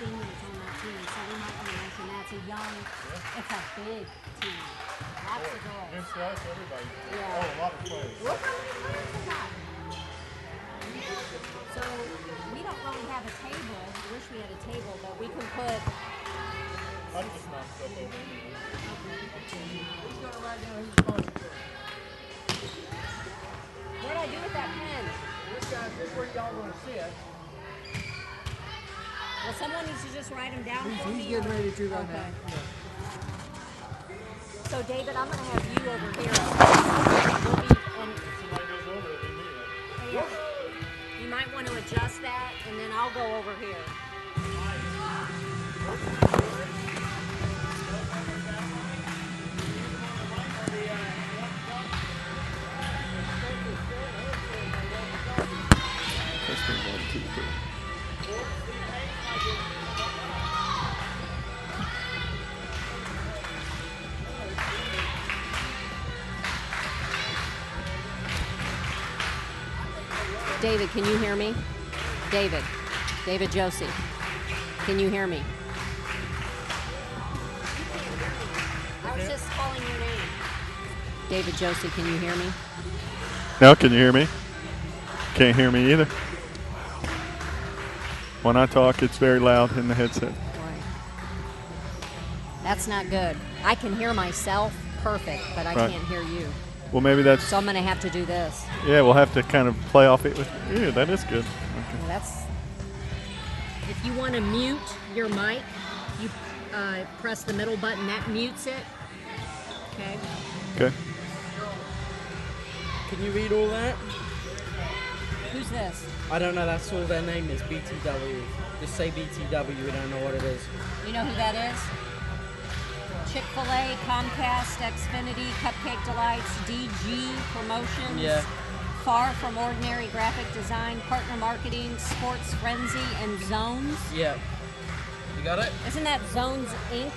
seniors on that team, so we might want to mention that. It's a young, it's a big team. Lots of girls. It's like everybody. Yeah. Oh, a lot of players. Look how many players we got. So we don't really have a table. I wish we had a table, but we can put. I just knocked stuff over. Who's going to write down who's responsible? What do I do with that pen? This is where y'all going to sit. Well, someone needs to just write them down for me. He's getting ready to right Okay. now. Yeah. So, David, I'm going to have you over here. We'll be, and Somebody goes over it, they need it. you might want to adjust that, and then I'll go over here. Testing 1, 2, 3. David, can you hear me? David Josie, can you hear me? I was just calling your name. David Josie, can you hear me? Now, can you hear me? Can't hear me either. When I talk, it's very loud in the headset. Boy. That's not good. I can hear myself perfect, but I can't hear you. Well, maybe that's. So I'm going to have to do this. Yeah, we'll have to kind of play off it. Yeah, that is good. Okay. That's. If you want to mute your mic, you press the middle button. That mutes it. Okay. Okay. Can you read all that? Who's this? I don't know. That's all their name is. BTW. Just say BTW. We don't know what it is. You know who that is? Chick-fil-A, Comcast, Xfinity, Cupcake Delights, DG Promotions. Yeah. Far From Ordinary Graphic Design, Partner Marketing, Sports Frenzy, and Zones. Yeah. You got it? Isn't that Zones Inc.?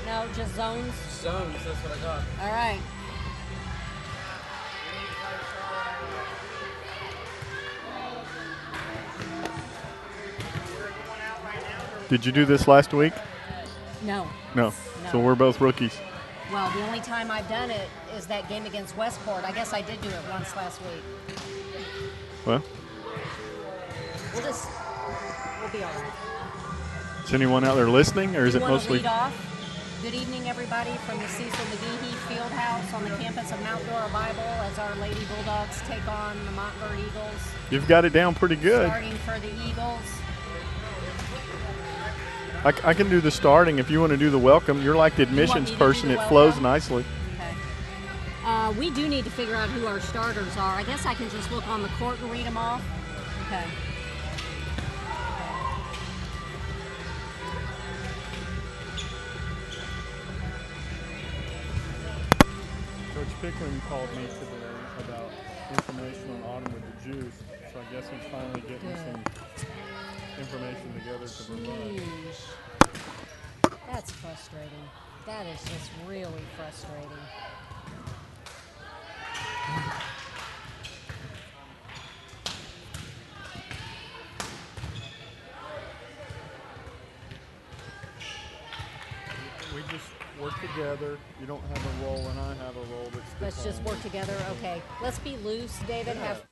No, just Zones. Zones. That's what I got. All right. Did you do this last week? No. No. So we're both rookies. Well, the only time I've done it is that game against Westport. I guess I did do it once last week. Well, We'll be all right. is anyone out there listening, or is it You want to mostly? lead off? Good evening, everybody, from the Cecil McGehee Fieldhouse on the campus of Mount Dora Bible as our Lady Bulldogs take on the Montverde Eagles. You've got it down pretty good. Starting for the Eagles. I can do the starting if you want to do the welcome. You're like the admissions me to do person. the It flows welcome? nicely. Okay. We do need to figure out who our starters are. I guess I can just look on the court and read them off. Okay. Coach Pickering called me today about information on Autumn with the Jews, so I guess he's finally getting some information together to provide. That's frustrating. That is just really frustrating. We just work together. You don't have a role, and I have a role. Let's just work together. Okay. Let's be loose, David. Have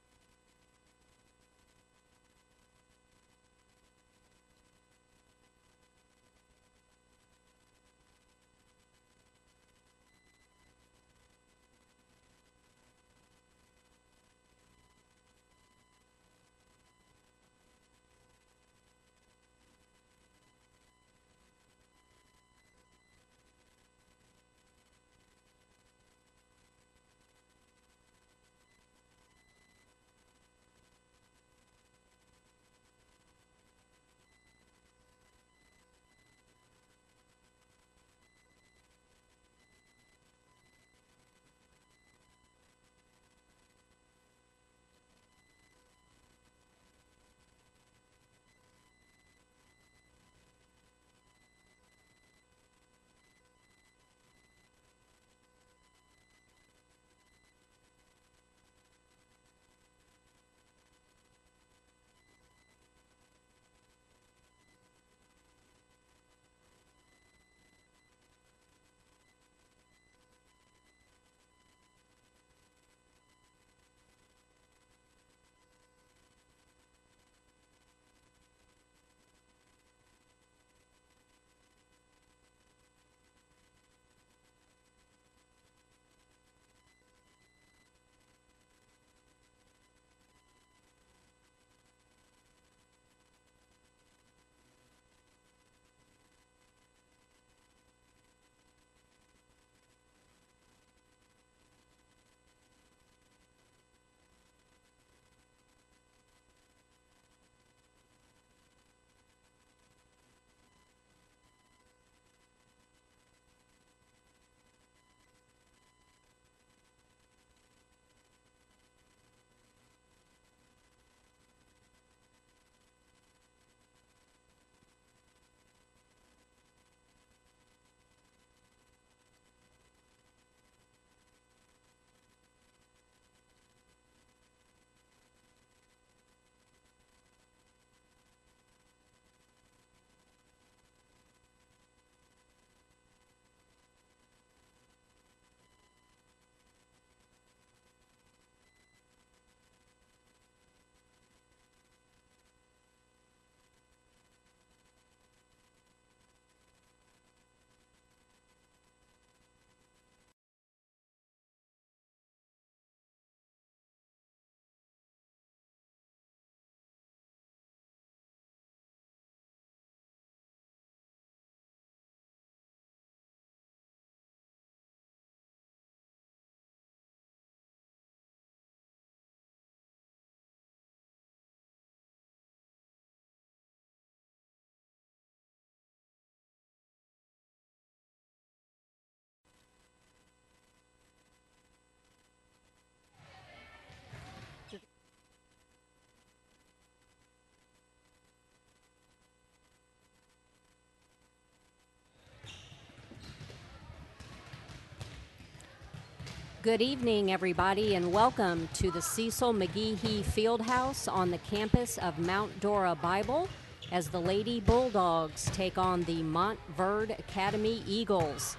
Good evening, everybody, and welcome to the Cecil McGehee Fieldhouse on the campus of Mount Dora Bible as the Lady Bulldogs take on the Montverde Academy Eagles.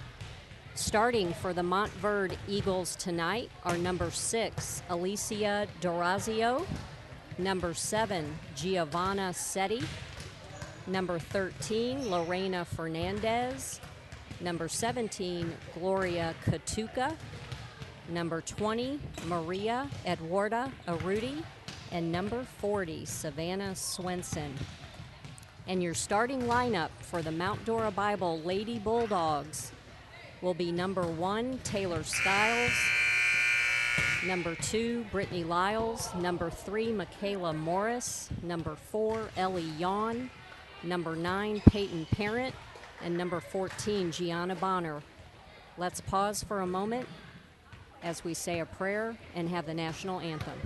Starting for the Montverde Eagles tonight are number 6, Alicia Dorazio, number 7, Giovanna Setti, number 13, Lorena Fernandez, number 17, Gloria Katuka, number 20, Maria Eduarda Arudi, and number 40, Savannah Swenson. And your starting lineup for the Mount Dora Bible Lady Bulldogs will be number 1, Taylor Stiles, number 2, Brittany Lyles, number 3, Michaela Morris, number 4, Ellie Yawn, number 9, Peyton Parent, and number 14, Gianna Bonner. Let's pause for a moment as we say a prayer and have the national anthem.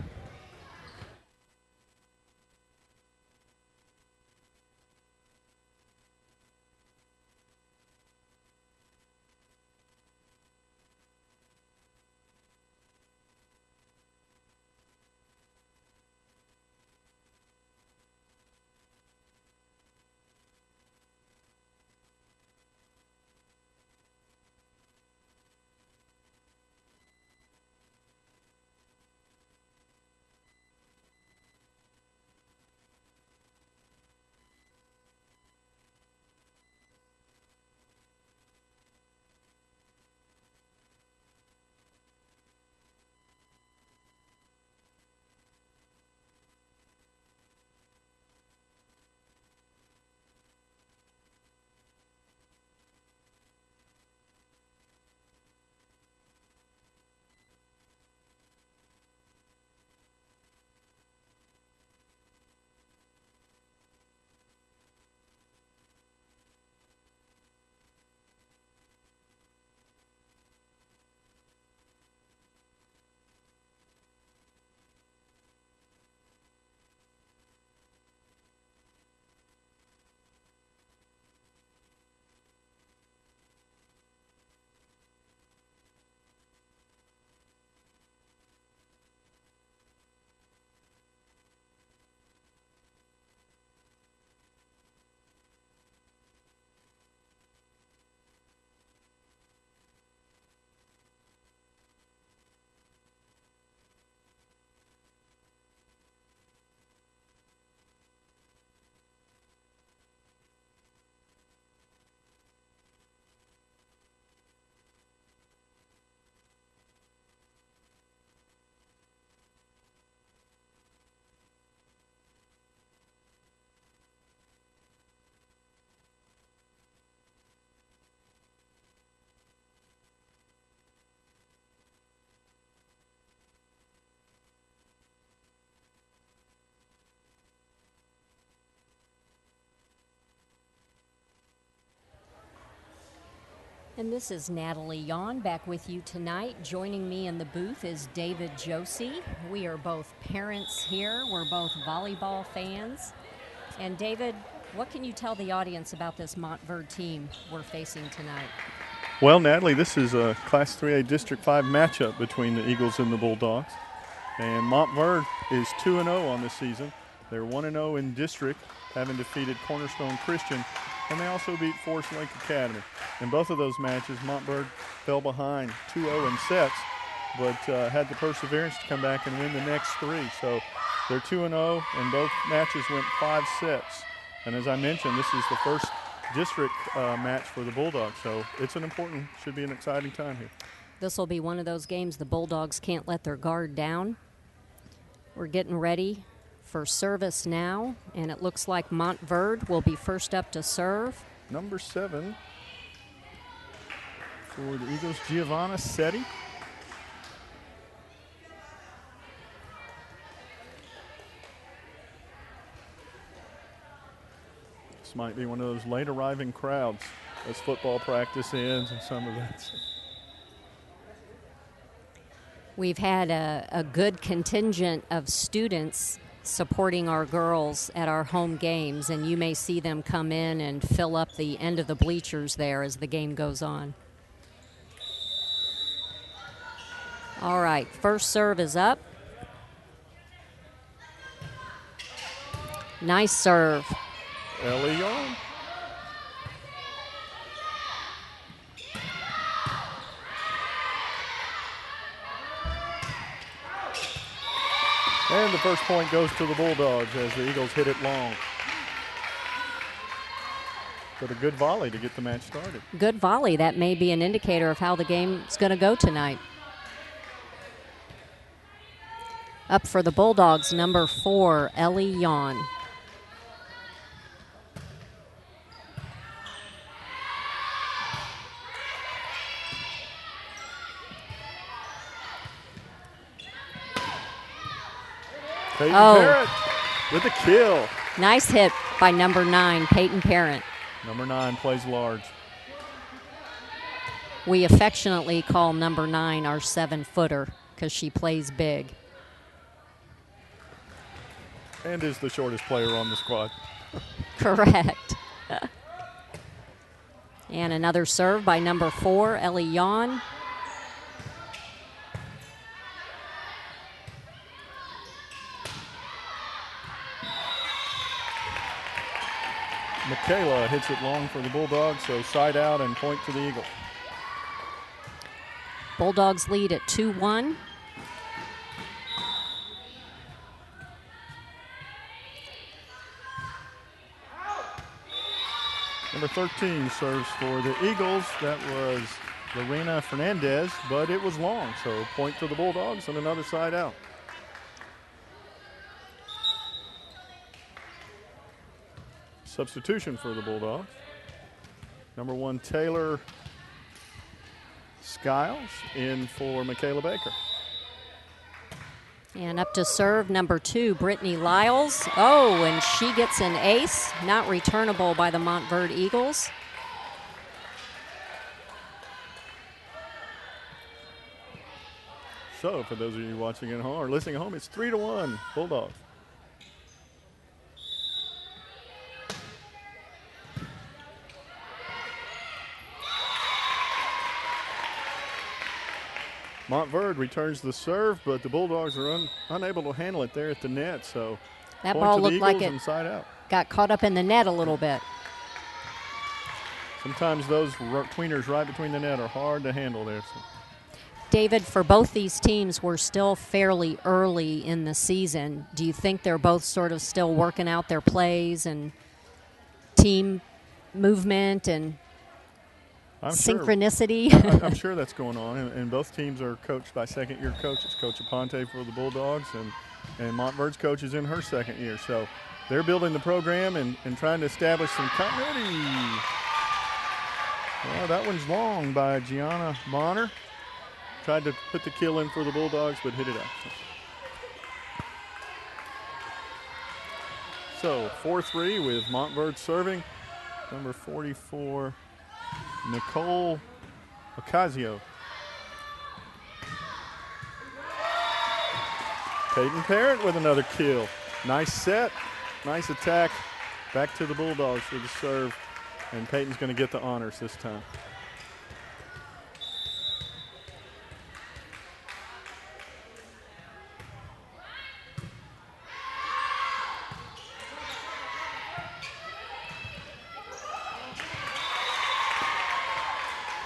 And this is Natalie Yawn back with you tonight. Joining me in the booth is David Josie. We are both parents here. We're both volleyball fans. And David, what can you tell the audience about this Montverde team we're facing tonight? Well, Natalie, this is a Class 3A District 5 matchup between the Eagles and the Bulldogs. And Montverde is 2-0 on the season. They're 1-0 in district, having defeated Cornerstone Christian. And they also beat Forest Lake Academy. In both of those matches, Montverde fell behind 2-0 in sets, but had the perseverance to come back and win the next 3. So they're 2-0, and both matches went 5 sets. And as I mentioned, this is the first district match for the Bulldogs, so it's should be an exciting time here. This will be one of those games the Bulldogs can't let their guard down. We're getting ready for service now, and it looks like Montverde will be first up to serve. Number 7 for the Eagles, Giovanna Setti. This might be one of those late arriving crowds as football practice ends and some of that. We've had a good contingent of students supporting our girls at our home games, and you may see them come in and fill up the end of the bleachers there as the game goes on. All right, first serve is up. Nice serve. Ellie Yarn. And the first point goes to the Bulldogs as the Eagles hit it long. But a good volley to get the match started. Good volley. That may be an indicator of how the game is going to go tonight. Up for the Bulldogs, number 4, Ellie Yawn. Peyton Parrott with a kill. Nice hit by number 9, Peyton Parent. Number 9 plays large. We affectionately call number 9 our 7-footer because she plays big. And is the shortest player on the squad. Correct. And another serve by number 4, Ellie Yawn. Michaela hits it long for the Bulldogs, so side out and point to the Eagle. Bulldogs lead at 2-1. Number 13 serves for the Eagles. That was Lorena Fernandez, but it was long, so point to the Bulldogs and another side out. Substitution for the Bulldogs. Number 1, Taylor Skiles in for Michaela Baker. And up to serve, number 2, Brittany Lyles. Oh, and she gets an ace, not returnable by the Montverde Eagles. So for those of you watching at home or listening at home, it's 3-1 Bulldogs. Montverde returns the serve, but the Bulldogs are unable to handle it there at the net. So that point ball to the looked like Eagles it and side out. Got caught up in the net a little bit. Sometimes those tweeners right between the net are hard to handle there. So. David, for both these teams, we're still fairly early in the season. Do you think they're both sort of still working out their plays and team movement and synchronicity? Sure. I'm sure that's going on, and both teams are coached by second-year coaches. Coach Aponte for the Bulldogs, and Montverde's coach is in her second year. So they're building the program and trying to establish some continuity. Well, that one's long by Gianna Bonner. Tried to put the kill in for the Bulldogs, but hit it out. So 4-3 with Montverde serving. Number 44, Nicole Ocasio. Peyton Parent with another kill. Nice set, nice attack. Back to the Bulldogs for the serve, and Peyton's going to get the honors this time.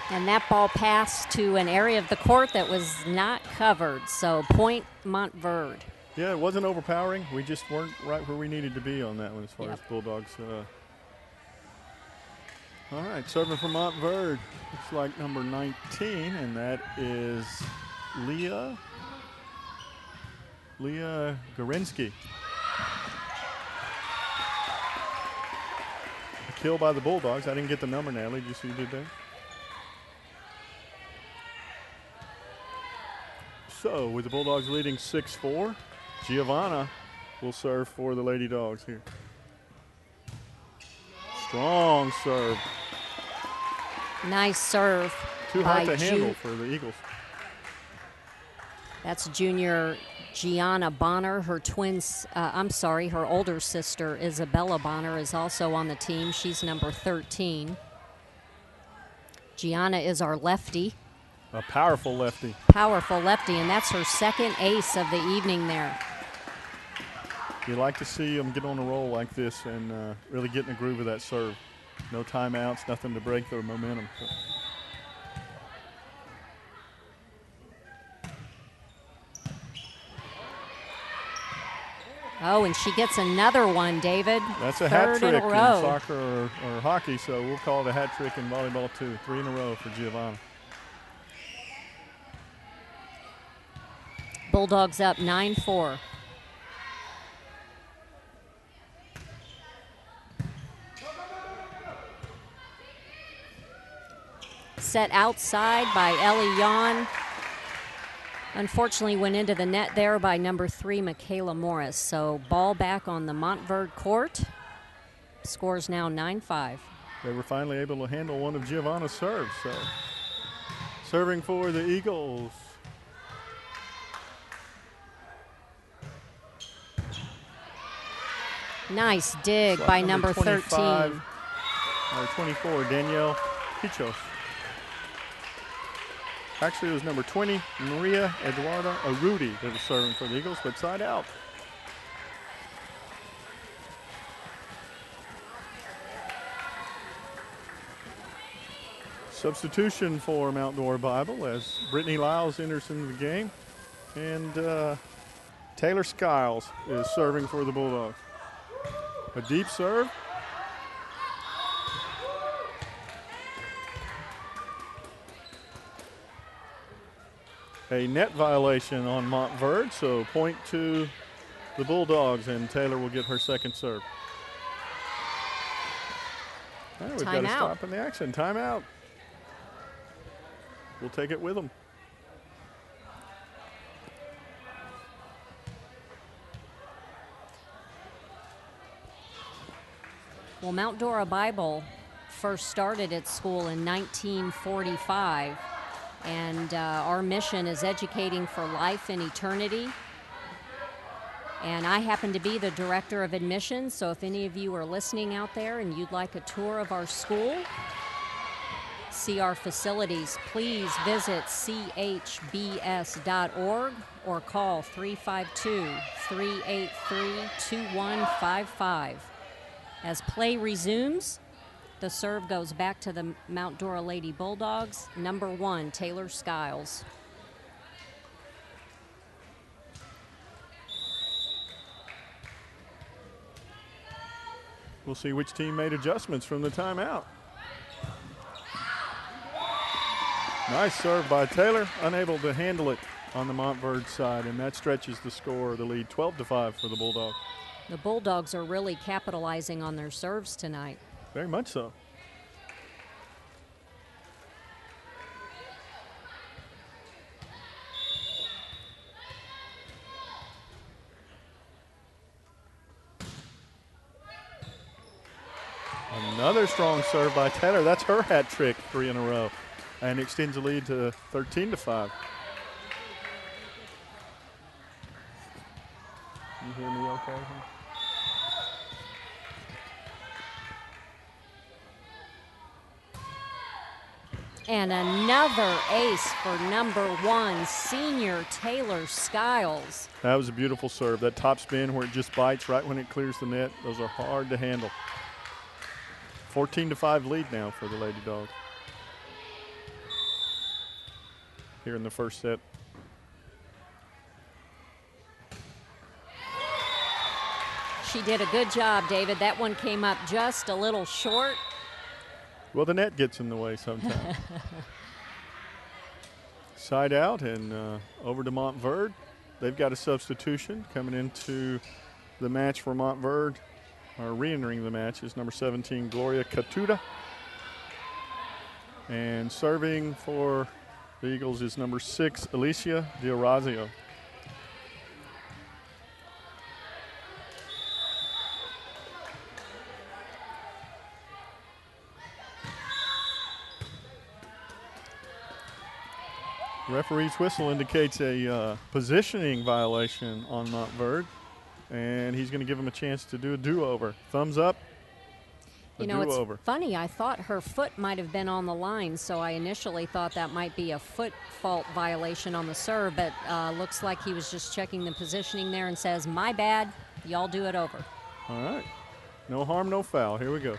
And that ball passed to an area of the court that was not covered. So point Montverde. Yeah, it wasn't overpowering. We just weren't right where we needed to be on that one as far as Bulldogs. All right, serving for Montverde. Looks like number 19, and that is Leah Gorinsky. A kill by the Bulldogs. I didn't get the number, Natalie. Did you see who did that? So, with the Bulldogs leading 6-4, Giovanna will serve for the Lady Dogs here. Strong serve. Nice serve. Too hard to handle for the Eagles. That's junior Gianna Bonner. Her her older sister Isabella Bonner is also on the team. She's number 13. Gianna is our lefty. A powerful lefty. Powerful lefty, and that's her second ace of the evening there. You like to see them get on a roll like this and really get in the groove of that serve. No timeouts, nothing to break their momentum. Oh, and she gets another one, David. That's a hat trick in row. soccer or hockey, so we'll call it a hat trick in volleyball too. 3 in a row for Giovanna. Bulldogs up 9-4. Set outside by Ellie Yon. Unfortunately went into the net there by number 3, Michaela Morris. So ball back on the Montverde court. Scores now 9-5. They were finally able to handle one of Giovanna's serves. So serving for the Eagles. Nice dig by number 13. Or 24, Danielle Pichos. Actually, it was number 20, Maria Eduarda Arudi, that was serving for the Eagles, but side out. Substitution for Mount Dora Bible as Brittany Lyles enters into the game. And Taylor Skiles is serving for the Bulldogs. A deep serve. A net violation on Montverde, so point to the Bulldogs, and Taylor will get her second serve. Right, we've got to stop in the action. Timeout. We'll take it with them. Well, Mount Dora Bible first started its school in 1945. And our mission is educating for life and eternity. And I happen to be the director of admissions, so if any of you are listening out there and you'd like a tour of our school, see our facilities, please visit chbs.org or call 352-383-2155. As play resumes, the serve goes back to the Mount Dora Lady Bulldogs. Number 1, Taylor Skiles. We'll see which team made adjustments from the timeout. Nice serve by Taylor, unable to handle it on the Montverde side, and that stretches the score, the lead 12-5 for the Bulldogs. The Bulldogs are really capitalizing on their serves tonight. Very much so. Another strong serve by Taylor. That's her hat trick, 3 in a row, and extends the lead to 13-5. You hear me okay? And another ace for number 1, senior Taylor Skiles. That was a beautiful serve. That top spin where it just bites right when it clears the net. Those are hard to handle. 14-5 lead now for the Lady Dogs here in the first set. She did a good job, David. That one came up just a little short. Well, the net gets in the way sometimes. Side out and over to Montverde. They've got a substitution coming into the match for Montverde. Or re-entering the match is number 17, Gloria Catuda. And serving for the Eagles is number 6, Alicia D'Orazio. Referee's whistle indicates a positioning violation on Montverde, and he's going to give him a chance to do a do-over. Thumbs up. a You know, do-over. it's funny. I thought her foot might have been on the line, so I initially thought that might be a foot fault violation on the serve, but looks like he was just checking the positioning there and says, my bad, y'all do it over. All right. No harm, no foul. Here we go.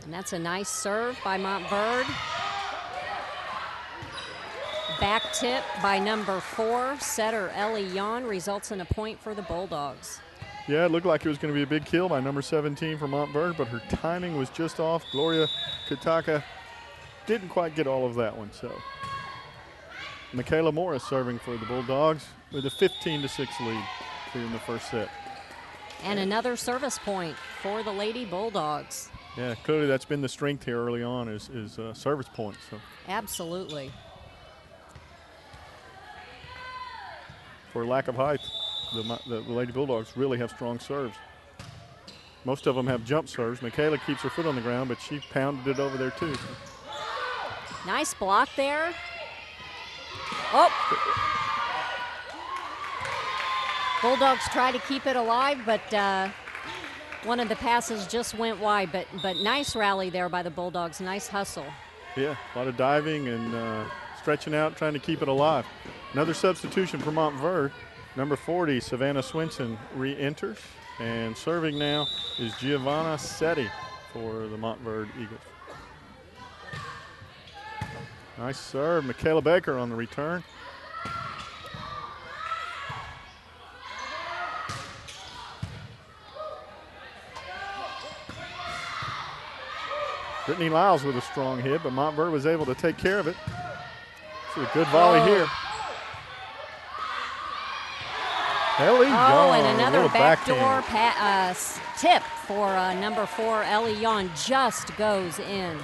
And that's a nice serve by Montverde. Back tip by number 4, setter Ellie Yon, results in a point for the Bulldogs. Yeah, it looked like it was going to be a big kill by number 17 for Montverde, but her timing was just off. Gloria Kataka didn't quite get all of that one. So Michaela Morris serving for the Bulldogs with a 15-6 lead here in the first set. And another service point for the Lady Bulldogs. Yeah, clearly that's been the strength here early on is service points. So. Absolutely. For lack of height, the Lady Bulldogs really have strong serves. Most of them have jump serves. Michaela keeps her foot on the ground, but she pounded it over there too. So. Nice block there. Oh! Bulldogs try to keep it alive, but one of the passes just went wide. But nice rally there by the Bulldogs. Nice hustle. Yeah, a lot of diving and stretching out, trying to keep it alive. Another substitution for Montverde. Number 40, Savannah Swinson, re-enters. And serving now is Giovanna Setti for the Montverde Eagles. Nice serve. Michaela Baker on the return. Brittany Lyles with a strong hit, but Montverde was able to take care of it. It's a good volley here. Ellie Yon, and another backdoor backhand. tip for number 4, Ellie Yon, just goes in.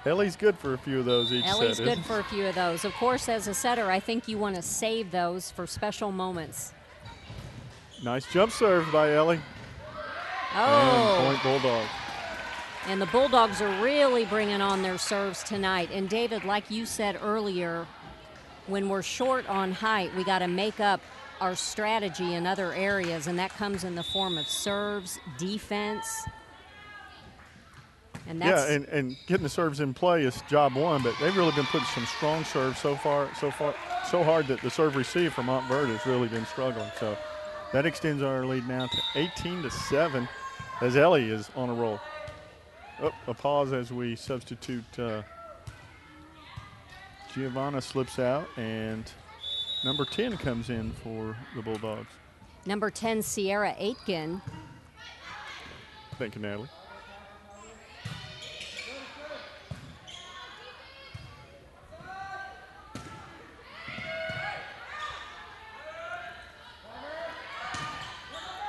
Ellie's good for a few of those each set. Ellie's good for a few of those. Of course, as a setter, I think you want to save those for special moments. Nice jump serve by Ellie. Oh. And point Bulldogs. And the Bulldogs are really bringing on their serves tonight. And David, like you said earlier, when we're short on height, we got to make up our strategy in other areas, and that comes in the form of serves, defense. And that's and getting the serves in play is job one, but they've really been putting some strong serves so hard that the serve receive from Montverde has really been struggling. So that extends our lead now to 18-7 as Ellie is on a roll. Oh, a pause as we substitute. Giovanna slips out, and number 10 comes in for the Bulldogs. number 10, Sierra Aitken. Thank you, Natalie.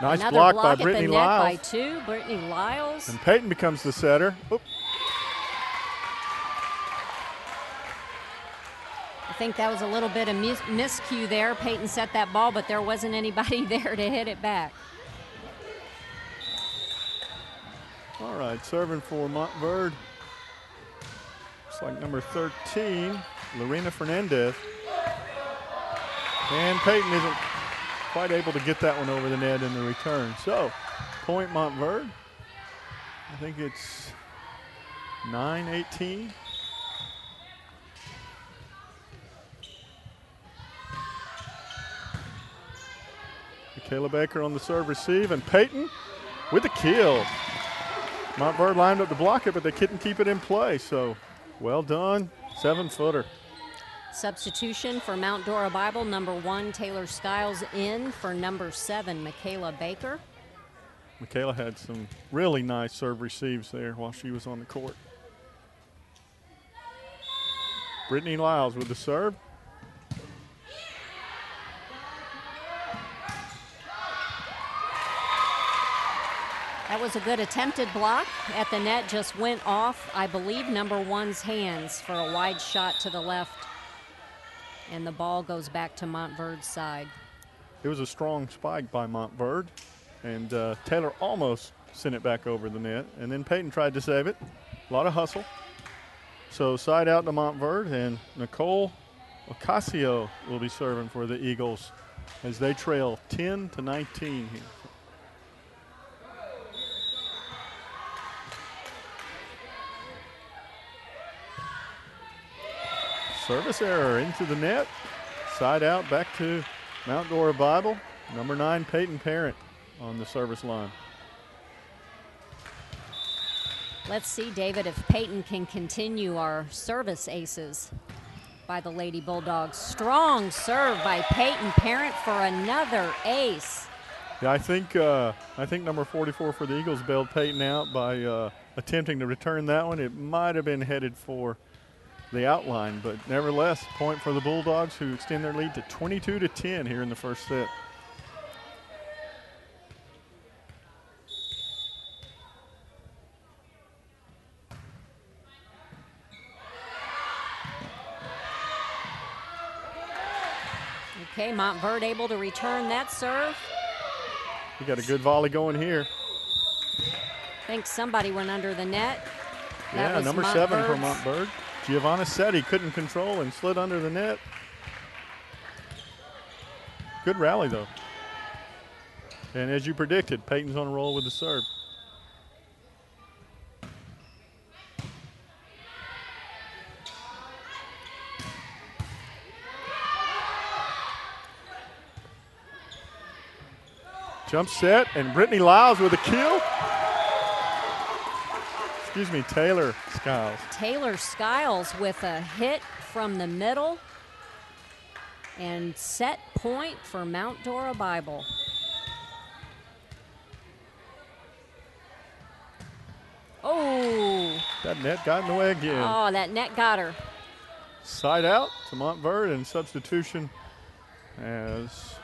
Nice Another block block by Brittany at the net Lyles. by 2, Brittany Lyles. And Peyton becomes the setter. Oop. I think that was a little bit of miscue there. Peyton set that ball, but there wasn't anybody there to hit it back. All right, serving for Montverde. Looks like number 13, Lorena Fernandez. And Peyton isn't quite able to get that one over the net in the return. So, point Montverde. I think it's 9-18. Michaela Baker on the serve receive, and Peyton with the kill. Montverde lined up to block it, but they couldn't keep it in play. So, well done, 7-footer. Substitution for Mount Dora Bible, number 1, Taylor Skiles in for number 7, Michaela Baker. Michaela had some really nice serve receives there while she was on the court. Brittany Lyles with the serve. That was a good attempted block at the net, just went off, I believe, number 1's hands for a wide shot to the left. And the ball goes back to Montverde's side. It was a strong spike by Montverde, and Taylor almost sent it back over the net, and then Peyton tried to save it. A lot of hustle. So side out to Montverde, and Nicole Ocasio will be serving for the Eagles as they trail 10-19 here. Service error into the net. Side out back to Mount Dora Bible. Number 9, Peyton Parent on the service line. Let's see, David, if Peyton can continue our service aces by the Lady Bulldogs. Strong serve by Peyton Parent for another ace. Yeah, I think number 44 for the Eagles bailed Peyton out by attempting to return that one. It might have been headed for the outline, but nevertheless, point for the Bulldogs, who extend their lead to 22-10 here in the first set. Okay, Montverde able to return that serve. We got a good volley going here. I think somebody went under the net. Yeah, number 7 for Montverde. Giovanna Setti couldn't control and slid under the net. Good rally, though. And as you predicted, Peyton's on a roll with the serve. Jump set, and Brittany Lyles with a kill. Excuse me, Taylor Skiles. Taylor Skiles with a hit from the middle. And set point for Mount Dora Bible. Oh. That net got in the way again. Oh, that net got her. Side out to Montverde, and substitution as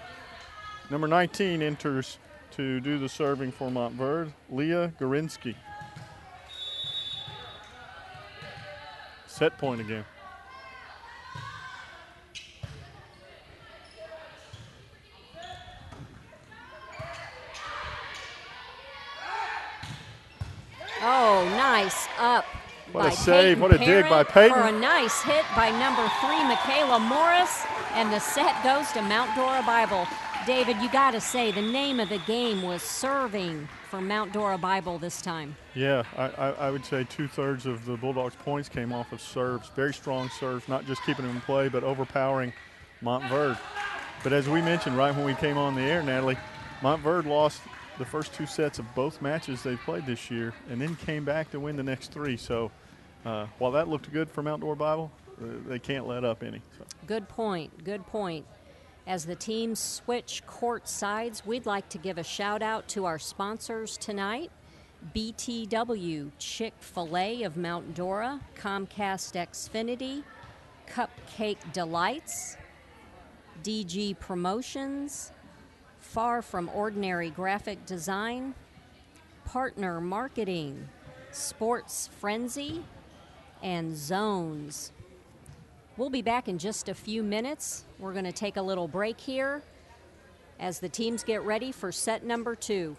number 19 enters to do the serving for Montverde, Leah Gorinsky. Set point again. Oh, nice up. What a save, what a dig by Peyton. For a nice hit by number 3, Michaela Morris, and the set goes to Mount Dora Bible. David, you got to say, the name of the game was serving for Mount Dora Bible this time. Yeah, I would say 2/3 of the Bulldogs' points came off of serves. Very strong serves, not just keeping them in play, but overpowering Montverde. But as we mentioned right when we came on the air, Natalie, Montverde lost the first 2 sets of both matches they've played this year and then came back to win the next 3. So while that looked good for Mount Dora Bible, they can't let up any. So. Good point, good point. As the teams switch court sides, we'd like to give a shout out to our sponsors tonight. BTW, Chick-fil-A of Mount Dora, Comcast Xfinity, Cupcake Delights, DG Promotions, Far From Ordinary Graphic Design, Partner Marketing, Sports Frenzy, and Zones. We'll be back in just a few minutes. We're going to take a little break here as the teams get ready for set number 2.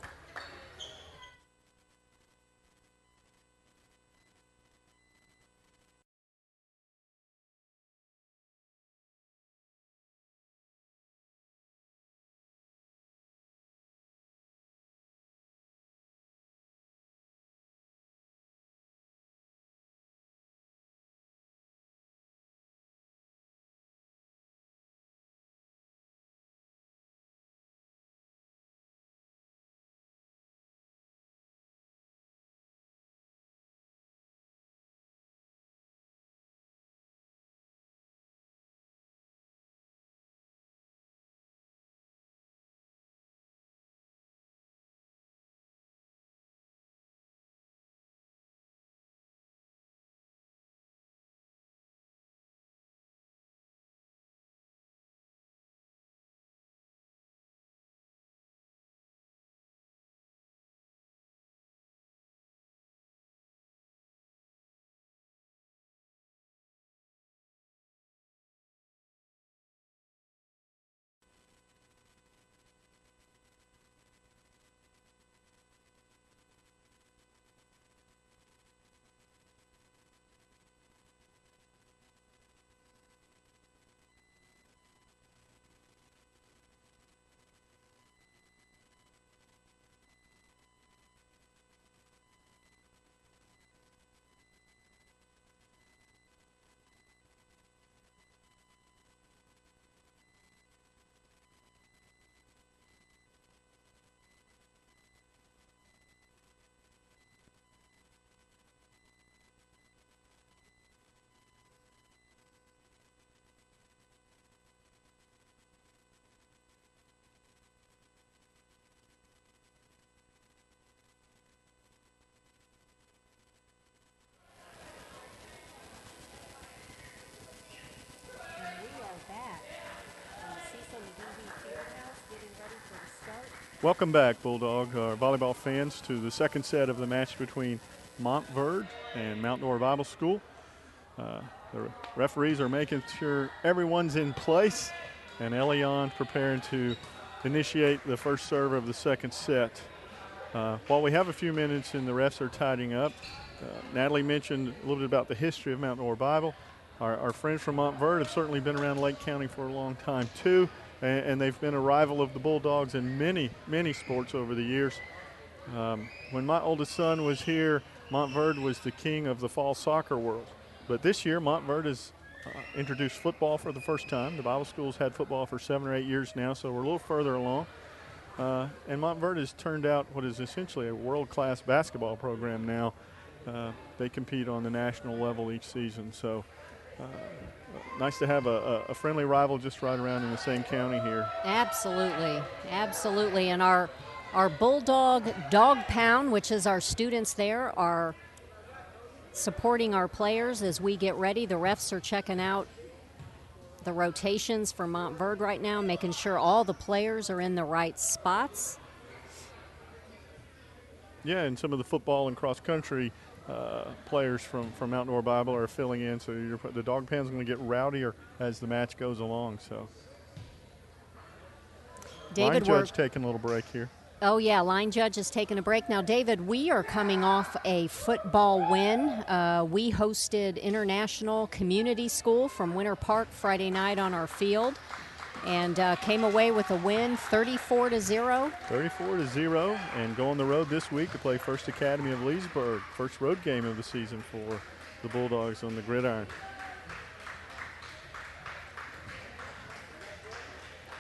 Welcome back, Bulldog volleyball fans, to the second set of the match between Montverde and Mount Dora Bible School. The referees are making sure everyone's in place, and Elion preparing to initiate the first serve of the second set. While we have a few minutes and the refs are tidying up, Natalie mentioned a little bit about the history of Mount Dora Bible. Our friends from Montverde have certainly been around Lake County for a long time too, and they've been a rival of the Bulldogs in many sports over the years. When my oldest son was here, Montverde was the king of the fall soccer world. But this year, Montverde has introduced football for the first time. The Bible school's had football for 7 or 8 years now, so we're a little further along. And Montverde has turned out what is essentially a world-class basketball program now. They compete on the national level each season, so nice to have a friendly rival just right around in the same county here. Absolutely, absolutely. And our Bulldog Dog Pound, which is our students there, are supporting our players as we get ready. The refs are checking out the rotations for Montverde right now, making sure all the players are in the right spots. Yeah, and some of the football and cross-country players from Mount Dora Bible are filling in, so the Dog Pound's going to get rowdier as the match goes along. So, David, line judge taking a little break here. Oh yeah, line judge is taking a break now. David, we are coming off a football win. We hosted International Community School from Winter Park Friday night on our field, and came away with a win, 34-0. 34-0, and go on the road this week to play First Academy of Leesburg. First road game of the season for the Bulldogs on the gridiron.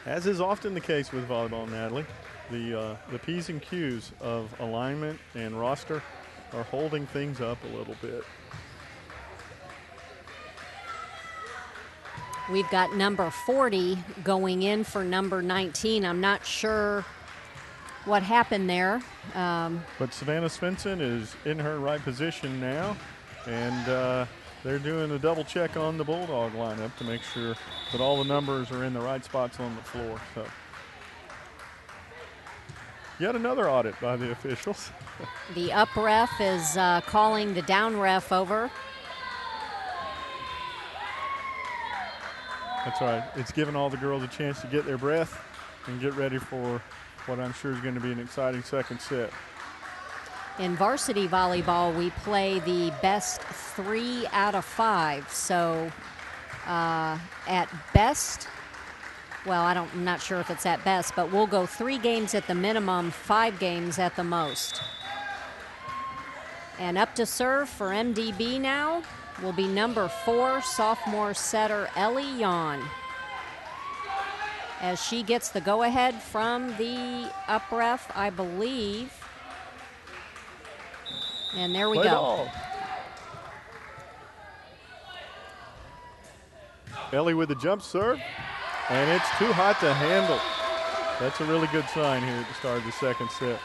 As is often the case with volleyball, Natalie, the P's and Q's of alignment and roster are holding things up a little bit. We've got number 40 going in for number 19. I'm not sure what happened there. But Savannah Svensson is in her right position now, and they're doing a double check on the Bulldog lineup to make sure that all the numbers are in the right spots on the floor. So, yet another audit by the officials. The up ref is calling the down ref over. That's right. It's giving all the girls a chance to get their breath and get ready for what I'm sure is going to be an exciting second set. In varsity volleyball, we play the best 3 out of 5. So at best, well, I'm not sure if it's at best, but we'll go 3 games at the minimum, 5 games at the most. And up to serve for MDB now will be number 4, sophomore setter Ellie Yon, as she gets the go-ahead from the up ref, I believe. And there we Play go. ball. Ellie with the jump serve, and it's too hot to handle. That's a really good sign here at the start of the second set.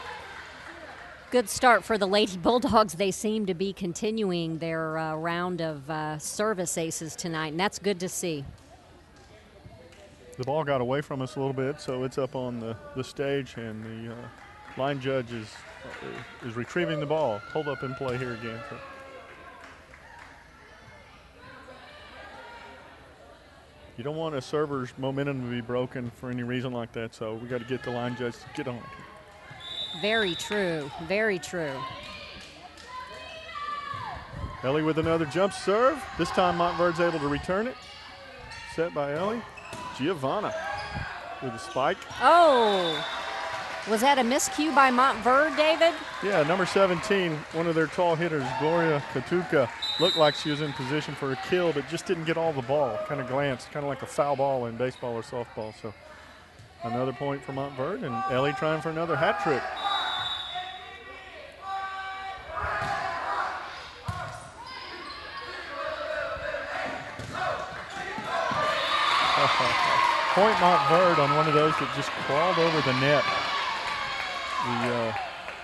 Good start for the Lady Bulldogs. They seem to be continuing their round of service aces tonight, and that's good to see. The ball got away from us a little bit, so it's up on the stage, and the line judge is retrieving the ball. Hold up in play here again. So. You don't want a server's momentum to be broken for any reason like that, so we got to get the line judge to get on it. Very true, very true. Ellie with another jump serve. This time Montverde's able to return it. Set by Ellie. Giovanna with a spike. Oh, was that a miscue by Montverde, David? Yeah, number 17, one of their tall hitters, Gloria Katuka, looked like she was in position for a kill, but just didn't get all the ball. Kind of glanced, kind of like a foul ball in baseball or softball. So another point for Montverde, and Ellie trying for another hat trick. Point Montverde on one of those that just crawled over the net.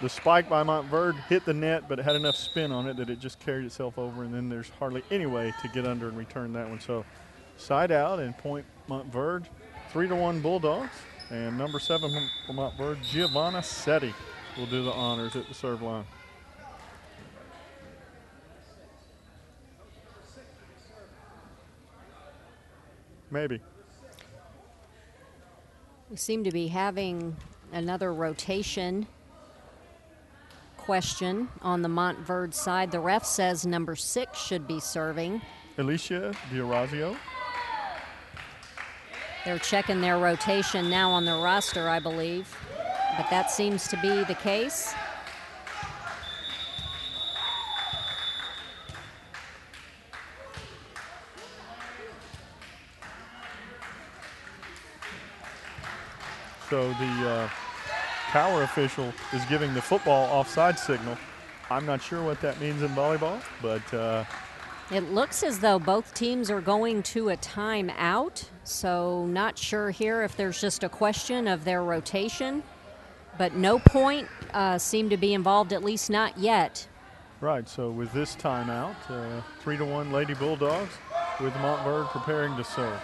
The spike by Montverde hit the net, but it had enough spin on it that it just carried itself over, and then there's hardly any way to get under and return that one. So side out and point Montverde. 3-1 Bulldogs And number 7 from Montverde, Giovanna Setti, will do the honors at the serve line. Maybe. We seem to be having another rotation question on the Montverde side. The ref says number 6 should be serving. Alicia D'Orazio. They're checking their rotation now on the roster, I believe, but that seems to be the case. So the power official is giving the football offside signal. I'm not sure what that means in volleyball, but it looks as though both teams are going to a timeout, so not sure here if there's just a question of their rotation, but no point seemed to be involved, at least not yet. Right, so with this timeout, 3-1 Lady Bulldogs with Montverde preparing to serve.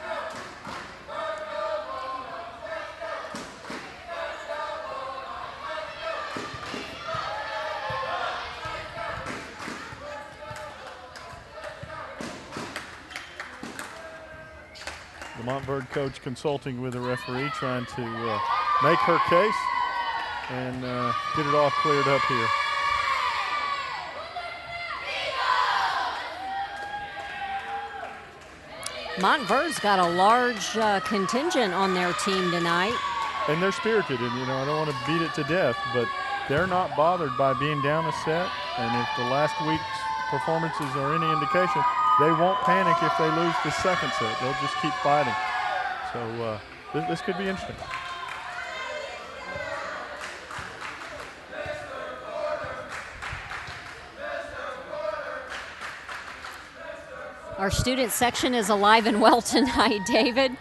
The Montverde coach consulting with the referee, trying to make her case and get it all cleared up here. Montverde's got a large contingent on their team tonight. And they're spirited, and I don't want to beat it to death, but they're not bothered by being down a set, and if the last week's performances are any indication, they won't panic if they lose the second set. They'll just keep fighting. So this could be interesting. Our student section is alive and well tonight, David.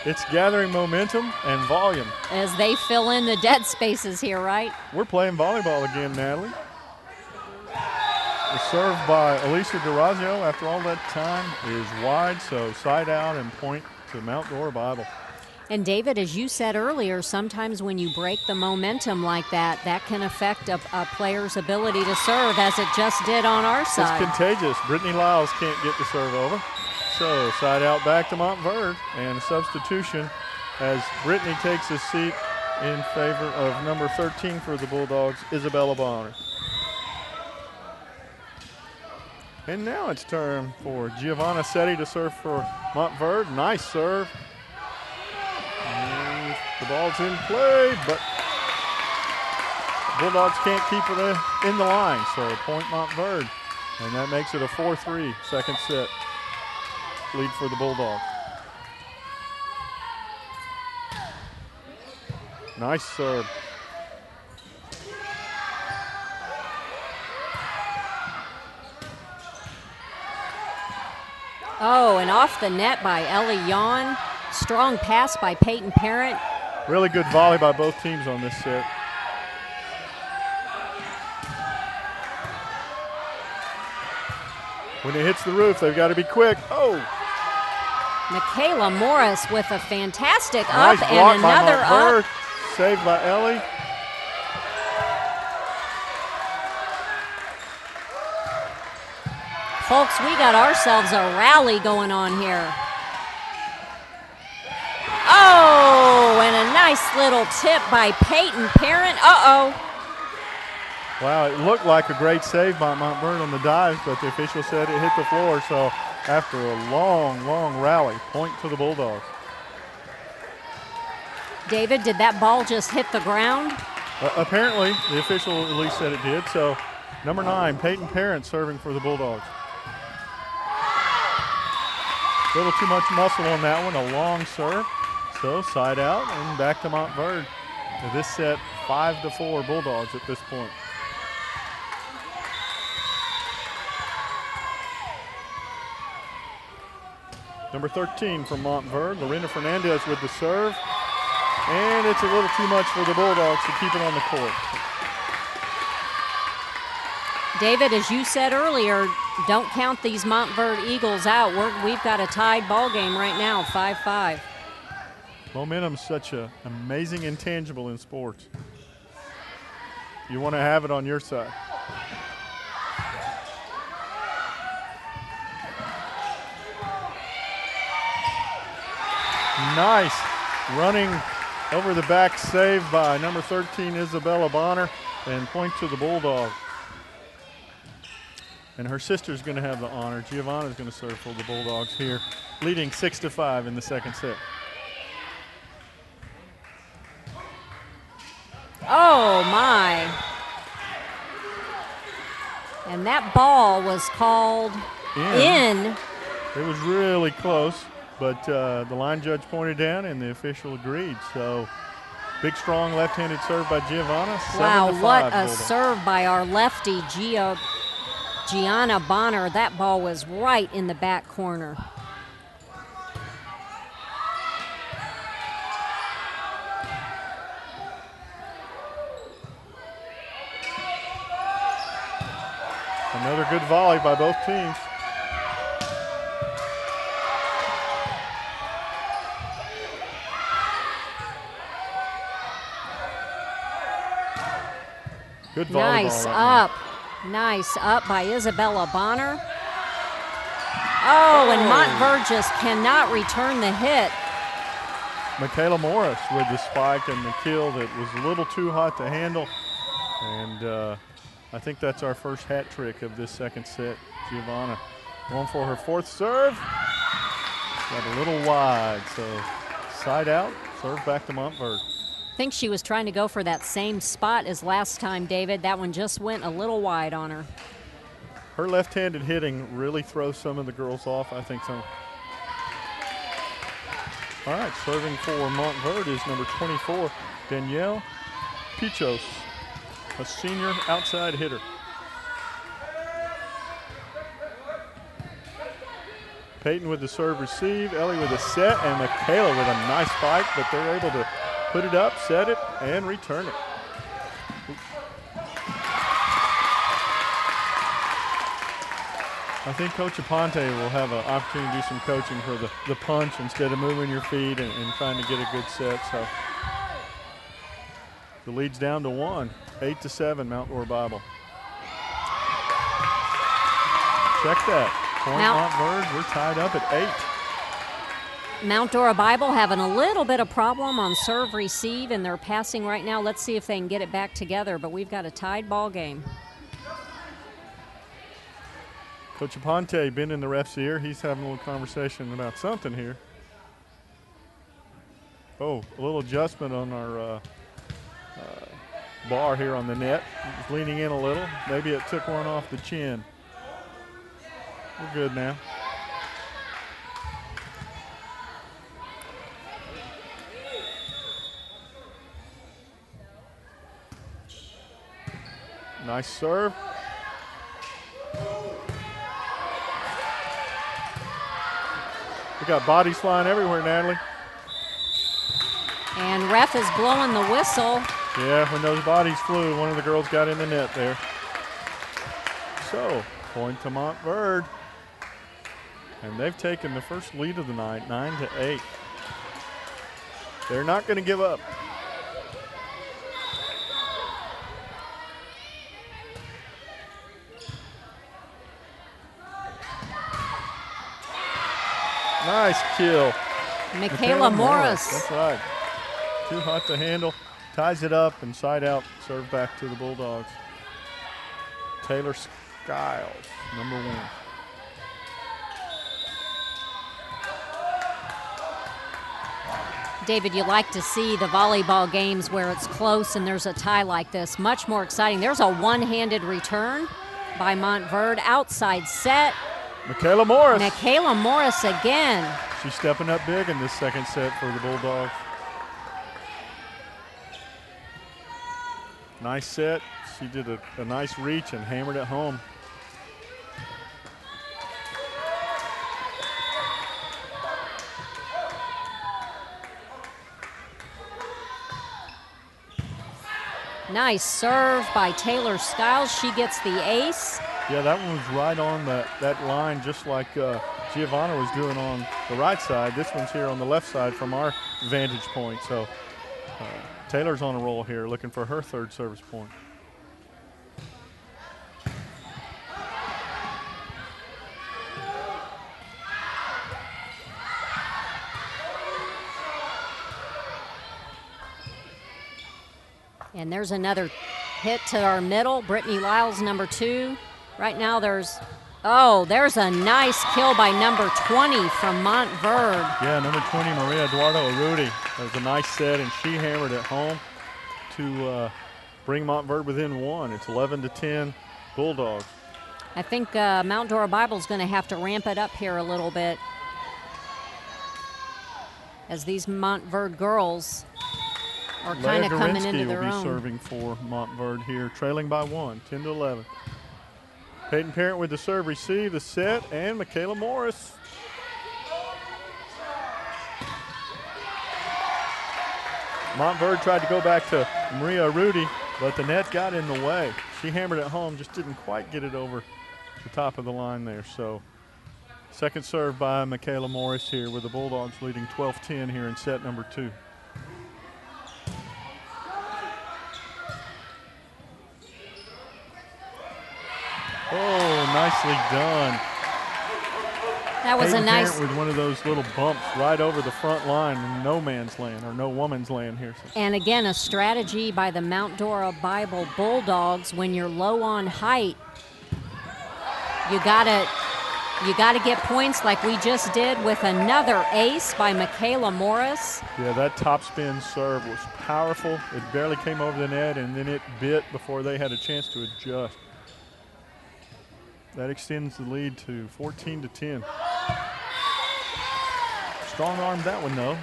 It's gathering momentum and volume. As they fill in the dead spaces here, right? We're playing volleyball again, Natalie. The serve by Alicia D'Orazio after all that time is wide, so side out and point to Mount Dora Bible. And David, as you said earlier, sometimes when you break the momentum like that, that can affect a player's ability to serve, as it just did on our side. It's contagious. Brittany Lyles can't get the serve over. So side out back to Montverde, and a substitution as Brittany takes a seat in favor of number 13 for the Bulldogs, Isabella Bonner. And now it's turn for Giovanna Setti to serve for Montverde. Nice serve. And the ball's in play, but Bulldogs can't keep it in the line, so point Montverde. And that makes it a 4-3 second set lead for the Bulldogs. Nice serve. Oh, and off the net by Ellie Yon. Strong pass by Peyton Parent. Really good volley by both teams on this set. When it hits the roof, they've got to be quick. Oh! Michaela Morris with a fantastic Nice up block and another by Montverde. up. Saved by Ellie. Folks, we got ourselves a rally going on here. Oh, and a nice little tip by Peyton Parent. Uh-oh. Wow, it looked like a great save by Montverde on the dive, but the official said it hit the floor, so after a long, long rally, point to the Bulldogs. David, did that ball just hit the ground? Apparently, the official at least said it did, so number 9, Peyton Parent serving for the Bulldogs. A little too much muscle on that one, a long serve. So side out and back to Montverde. This set 5-4 Bulldogs at this point. Number 13 from Montverde, Lorena Fernandez with the serve. And it's a little too much for the Bulldogs to keep it on the court. David, as you said earlier, don't count these Montverde Eagles out. We've got a tied ball game right now, 5-5. Momentum's such an amazing intangible in sports. You want to have it on your side. Nice running over the back save by number 13, Isabella Bonner, and point to the Bulldog. And her sister's going to have the honor. Giovanna's going to serve for the Bulldogs here, leading 6-5 in the second set. Oh, my. And that ball was called in. It was really close, but the line judge pointed down and the official agreed. So big, strong left-handed serve by Giovanna. Wow, what a Bulldogs. serve by our lefty, Gianna Bonner. That ball was right in the back corner. Another good volley by both teams. Good volleyball. Nice up. Nice up by Isabella Bonner. Oh, and Montverde just cannot return the hit. Michaela Morris with the spike and the kill that was a little too hot to handle. And I think that's our first hat trick of this second set. Giovanna going for her fourth serve. Got a little wide, so side out, serve back to Montverde. I think she was trying to go for that same spot as last time, David. That one just went a little wide on her. Her left-handed hitting really throws some of the girls off, I think so. All right, serving for Montverde is number 24, Danielle Pichos, a senior outside hitter. Peyton with the serve receive, Ellie with a set, and Michaela with a nice spike, but they're able to put it up, set it, and return it. I think Coach Aponte will have an opportunity to do some coaching for the punch instead of moving your feet and trying to get a good set. So the lead's down to 1, 8-7, Mount Dora Bible. Check that. Point Montverde, we're tied up at 8. Mount Dora Bible having a little bit of problem on serve receive, and they're passing right now. Let's see if they can get it back together, but we've got a tied ball game. Coach Aponte been in the ref's ear. He's having a little conversation about something here. Oh, a little adjustment on our bar here on the net. He's leaning in a little. Maybe it took one off the chin. We're good now. Nice serve. We got bodies flying everywhere, Natalie. And ref is blowing the whistle. Yeah, when those bodies flew, one of the girls got in the net there. So, point to Montverde. And they've taken the first lead of the night, 9-8. They're not going to give up. Nice kill. Michaela Morris. That's right. Too hot to handle. Ties it up and side out. Serve back to the Bulldogs. Taylor Skiles, number 1. David, you like to see the volleyball games where it's close and there's a tie like this. Much more exciting. There's a one-handed return by Montverde. Outside set. Michaela Morris. Michaela Morris again. She's stepping up big in this second set for the Bulldogs. Nice set. She did a nice reach and hammered it home. Nice serve by Taylor Skiles. She gets the ace. Yeah, that one was right on that line, just like Giovanna was doing on the right side. This one's here on the left side from our vantage point. So Taylor's on a roll here, looking for her third service point. And there's another hit to our middle. Brittany Lyles, number 2. Right now there's a nice kill by number 20 from Montverde. Yeah, number 20, Maria Eduardo Arruti. That was a nice set, and she hammered it home to bring Montverde within 1. It's 11-10 Bulldogs. I think Mount Dora Bible's going to have to ramp it up here a little bit, as these Montverde girls are kind of coming into their own. Will be serving for Montverde here, trailing by 1, 10-11. Peyton Parent with the serve, receive the set, and Michaela Morris. Montverde tried to go back to Maria Arruti, but the net got in the way. She hammered it home, just didn't quite get it over the top of the line there. So second serve by Michaela Morris here, with the Bulldogs leading 12-10 here in set number 2. Oh, nicely done. That was Peyton a nice. Parent with one of those little bumps right over the front line in no man's land, or no woman's land here. And again, a strategy by the Mount Dora Bible Bulldogs. When you're low on height, you gotta get points like we just did with another ace by Michaela Morris. Yeah, that topspin serve was powerful. It barely came over the net, and then it bit before they had a chance to adjust. That extends the lead to 14-10. Strong armed that one though.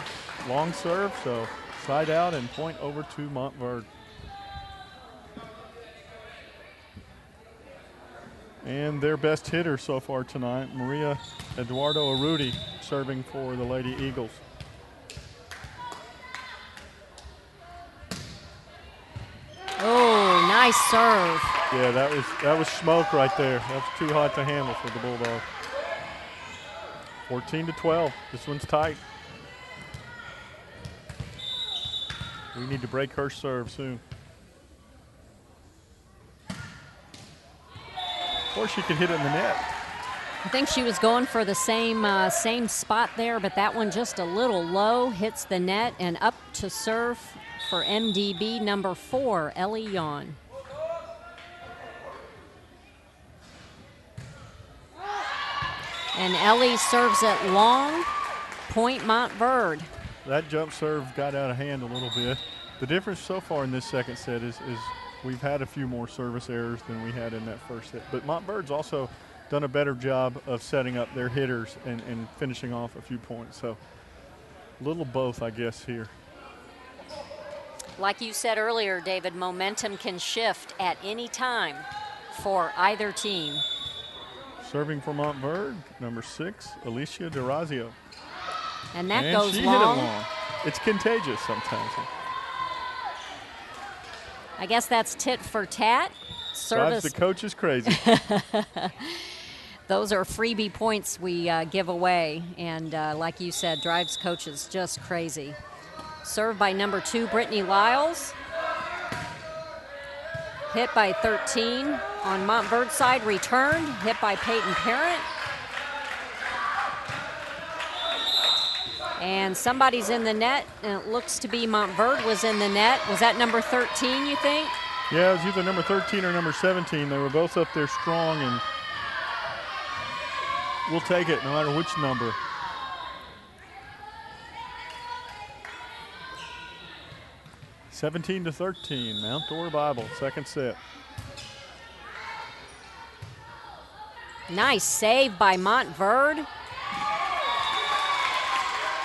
Long serve, so side out and point over to Montverde. And their best hitter so far tonight, Maria Eduardo Arruti, serving for the Lady Eagles. Oh, nice serve. Yeah, that was smoke right there. That was too hot to handle for the Bulldogs. 14-12. This one's tight. We need to break her serve soon. Or she could hit it in the net. I think she was going for the same spot there, but that one just a little low, hits the net, and up to serve for MDB number 4, Ellie Yon. And Ellie serves it long, point Montverde. That jump serve got out of hand a little bit. The difference so far in this second set is we've had a few more service errors than we had in that first set. But Montverde's also done a better job of setting up their hitters and finishing off a few points. So a little both, I guess, here. Like you said earlier, David, momentum can shift at any time for either team. Serving for Montverde, number 6, Alicia DeRazio. And that goes she long. Hit it long. It's contagious sometimes. I guess that's tit for tat. Drives the coaches crazy. Those are freebie points we give away. And like you said, drives coaches just crazy. Served by number 2, Brittany Lyles. Hit by 13 on Montverde's side, returned, hit by Peyton Parent. And somebody's in the net, and it looks to be Montverde was in the net. Was that number 13, you think? Yeah, it was either number 13 or number 17. They were both up there strong, and we'll take it no matter which number. – 17-13, Mount Dora Bible, second set. Nice save by Montverde.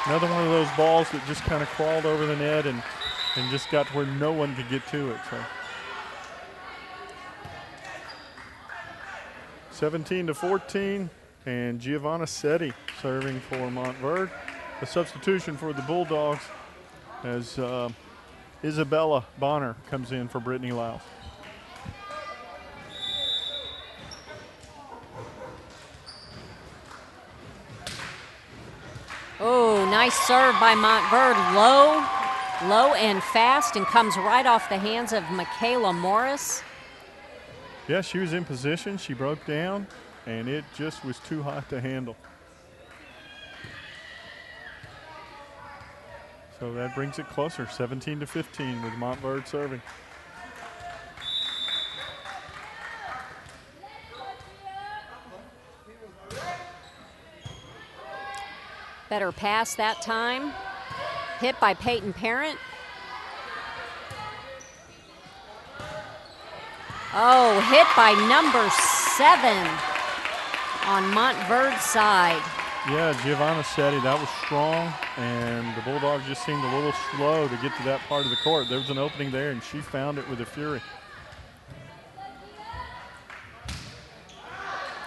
Another one of those balls that just kind of crawled over the net and just got to where no one could get to it. So 17-14, and Giovanna Setti serving for Montverde. A substitution for the Bulldogs as Isabella Bonner comes in for Brittany Lyles. nice serve by Montverde. Low and fast, and comes right off the hands of Michaela Morris. Yeah, she was in position. She broke down, and it just was too hot to handle. So that brings it closer, 17-15 with Montverde serving. Better pass that time. Hit by Peyton Parent. Oh, hit by number 7 on Montverde's side. Yeah, Giovanna Setti, that was strong, and the Bulldogs just seemed a little slow to get to that part of the court. There was an opening there, and she found it with a fury.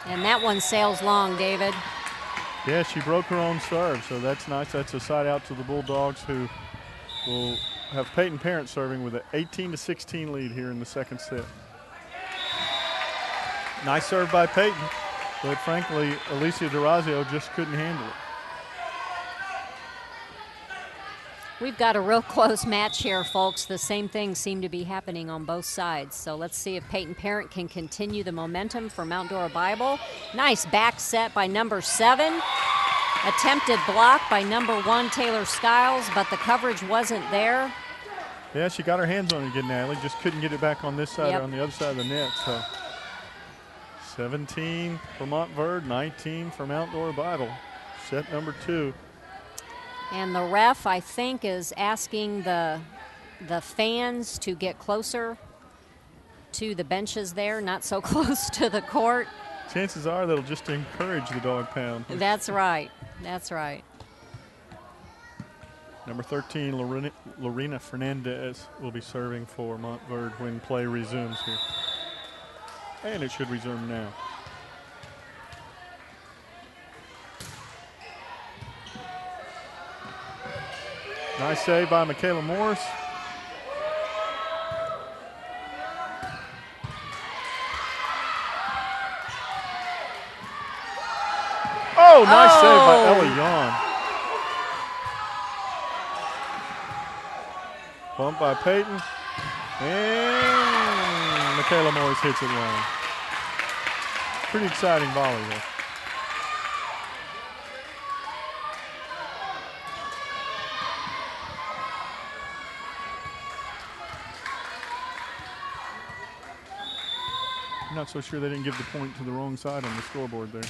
And that one sails long, David. Yeah, she broke her own serve, so that's nice. That's a side out to the Bulldogs, who will have Peyton Parent serving with an 18-16 lead here in the second set. Nice serve by Peyton, but frankly, Alicia D'Orazio just couldn't handle it. We've got a real close match here, folks. The same things seem to be happening on both sides. So let's see if Peyton Parent can continue the momentum for Mount Dora Bible. Nice back set by number 7. Attempted block by number 1, Taylor Skiles, but the coverage wasn't there. Yeah, she got her hands on it again, Natalie. Just couldn't get it back on this side or on the other side of the net. So 17 for Montverde, 19 for Mount Dora Bible. Set number 2. And the ref, I think, is asking the fans to get closer to the benches there, not so close to the court. Chances are that'll just encourage the dog pound. That's right. That's right. Number 13, Lorena Fernandez, will be serving for Montverde when play resumes here. And it should resume now. Nice save by Michaela Morris. Oh, nice save by Ellie Yawn. Bump by Peyton. And Michaela Morris hits it long. Pretty exciting volley there. I'm not so sure they didn't give the point to the wrong side on the scoreboard there.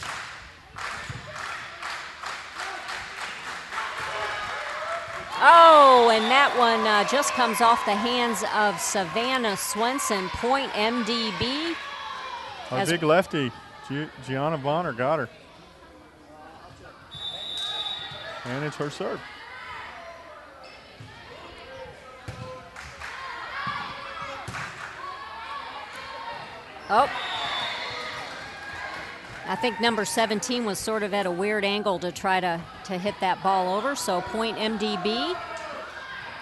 Oh, and that one just comes off the hands of Savannah Swenson. Point MDB. Our big lefty, Gianna Bonner, got her. And it's her serve. Oh. I think number 17 was sort of at a weird angle to try to hit that ball over, so point MDB.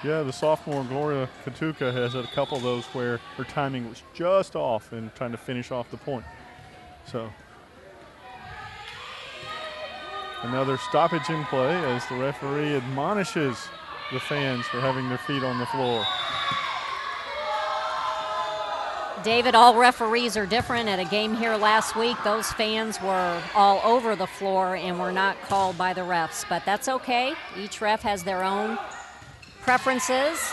Yeah, the sophomore Gloria Katuka has had a couple of those where her timing was just off in trying to finish off the point. So another stoppage in play as the referee admonishes the fans for having their feet on the floor. David, all referees are different. At a game here last week, those fans were all over the floor and were not called by the refs, but that's okay. Each ref has their own preferences.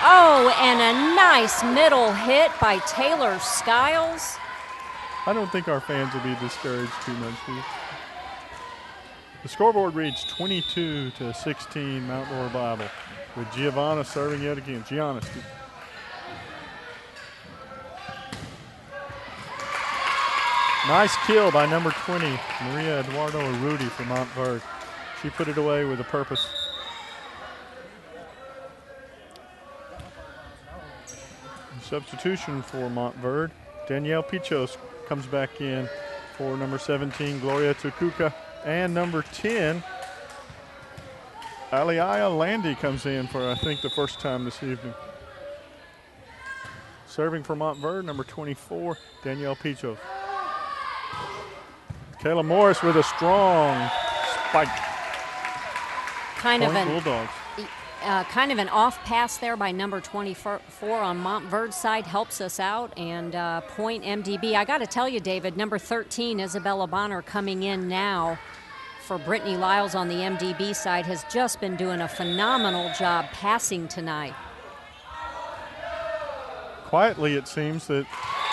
Oh, and a nice middle hit by Taylor Skiles. I don't think our fans will be discouraged too much here. The scoreboard reads 22-16 Mount Dora Bible with Giovanna serving yet again. Gianna. Nice kill by number 20, Maria Eduardo Arrudi for Montverde. She put it away with a purpose. Substitution for Montverde. Danielle Pichos comes back in for number 17, Gloria Tukuka. And number 10, Aliaya Landy comes in for, I think, the first time this evening. Serving for Montverde, number 24, Danielle Pichos. Kayla Morris with a strong spike. kind of Bulldogs. Kind of an off pass there by number 24 on Montverde's side helps us out, and point MDB. I got to tell you, David, number 13, Isabella Bonner, coming in now for Brittany Lyles on the MDB side, has just been doing a phenomenal job passing tonight. Quietly, it seems that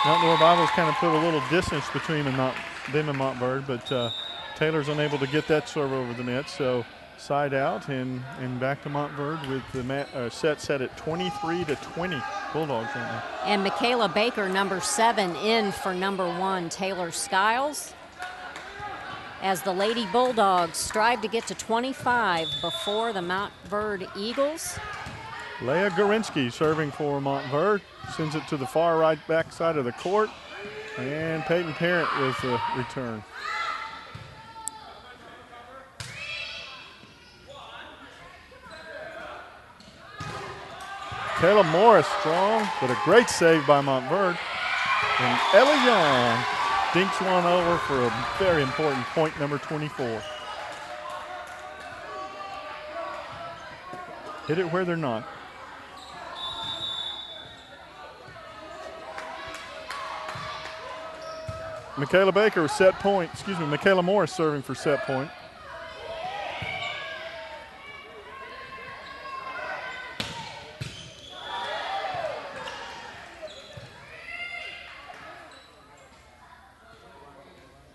Mount Dora Bible's kind of put a little distance between them and Montverde, but Taylor's unable to get that serve over the net, so side out and back to Montverde with the set at 23-20 Bulldogs right now. And Michaela Baker, number 7, in for number 1, Taylor Skiles, as the Lady Bulldogs strive to get to 25 before the Montverde Eagles. Leah Gorinsky serving for Montverde, sends it to the far right back side of the court, and Peyton Parent with the return. Kayla Morris strong, but a great save by Montverde. And Ellie Young dinks one over for a very important point, number 24. Hit it where they're not. Michaela Morris serving for set point.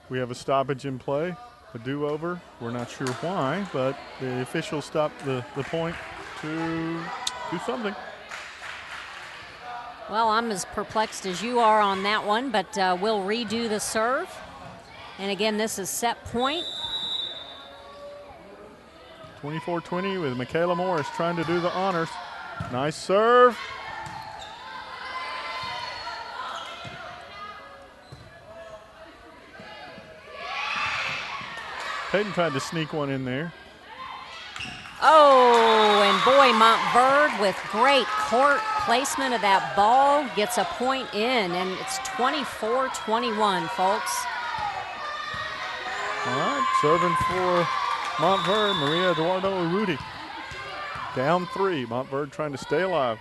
We have a stoppage in play, a do-over. We're not sure why, but the officials stopped the point to do something. Well, I'm as perplexed as you are on that one, but we'll redo the serve. And again, this is set point. 24-20 with Michaela Morris trying to do the honors. Nice serve. Peyton tried to sneak one in there. Oh, and boy, Montverde with great court placement of that ball gets a point in, and it's 24-21, folks. All right, serving for Montverde, Maria Eduardo Urruti. Down 3, Montverde trying to stay alive.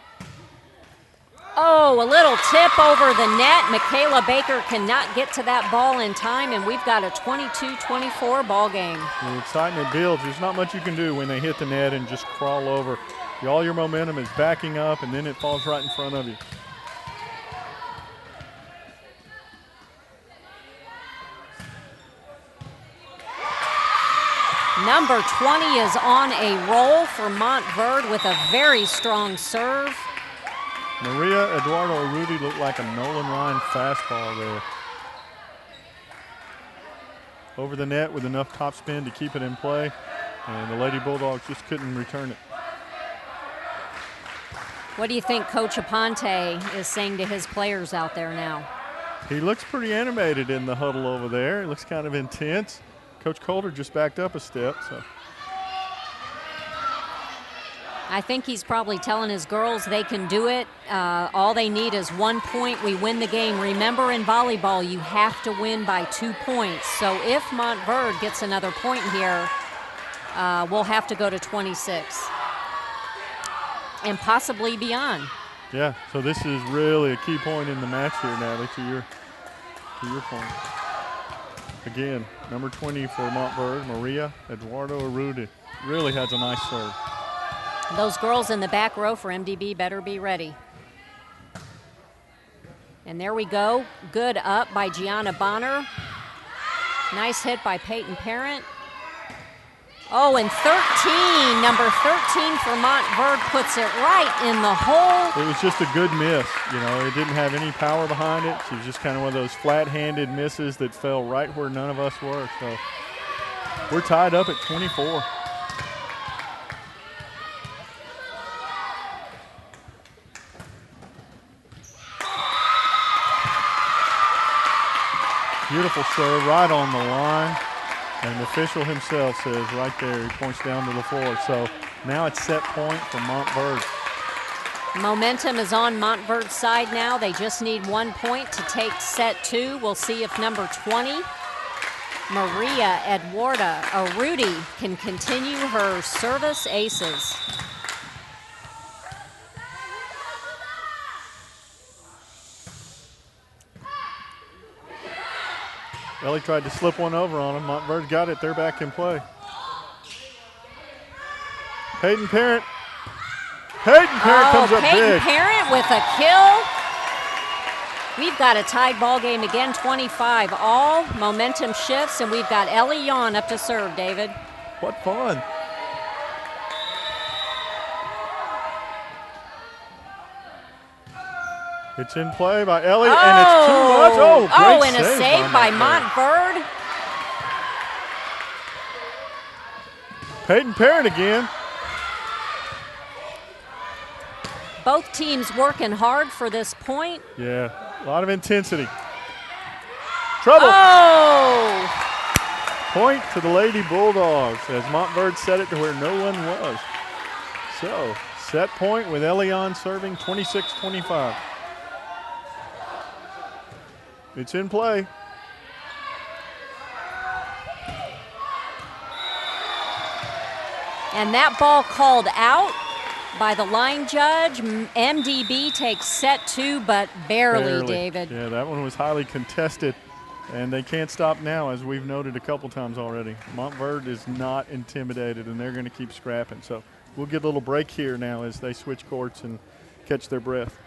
Oh, a little tip over the net. Michaela Baker cannot get to that ball in time, and we've got a 22-24 ball game. The excitement builds. There's not much you can do when they hit the net and just crawl over. All your momentum is backing up, and then it falls right in front of you. Number 20 is on a roll for Montverde with a very strong serve. Maria Eduardo Urruti looked like a Nolan Ryan fastball there. Over the net with enough topspin to keep it in play, and the Lady Bulldogs just couldn't return it. What do you think Coach Aponte is saying to his players out there now? He looks pretty animated in the huddle over there. He looks kind of intense. Coach Coulter just backed up a step, so. I think he's probably telling his girls they can do it. All they need is 1 point. We win the game. Remember, in volleyball, you have to win by 2 points. So if Montverde gets another point here, we'll have to go to 26 and possibly beyond. Yeah, so this is really a key point in the match here, Natalie, to your point. Again, number 20 for Montverde, Maria Eduardo Urruti, really has a nice serve. Those girls in the back row for MDB better be ready. And there we go. Good up by Gianna Bonner. Nice hit by Peyton Parent. Oh, and 13, number 13 for Montverde puts it right in the hole. It was just a good miss. You know, it didn't have any power behind it. She was just kind of one of those flat-handed misses that fell right where none of us were. So we're tied up at 24. Beautiful serve right on the line. And the official himself says right there, he points down to the floor. So now it's set point for Montverde. Momentum is on Montverde's side now. They just need 1 point to take set 2. We'll see if number 20 Maria Eduarda Arudi can continue her service aces. Ellie tried to slip one over on him. Montverde got it. They're back in play. Peyton Parent. Peyton Parent comes up Peyton big. Parent with a kill. We've got a tied ball game again, 25 all. Momentum shifts, and we've got Ellie Yawn up to serve, David. What fun. It's in play by Ellie, and it's too much. Oh, great and a save by Montverde. Peyton Parent again. Both teams working hard for this point. Yeah, a lot of intensity. Trouble. Oh! Point to the Lady Bulldogs as Montverde set it to where no one was. So, set point with Elion serving 26-25. It's in play. And that ball called out by the line judge. MDB takes set 2, but barely, David. Yeah, that one was highly contested, and they can't stop now, as we've noted a couple times already. Montverde is not intimidated, and they're going to keep scrapping. So we'll get a little break here now as they switch courts and catch their breath.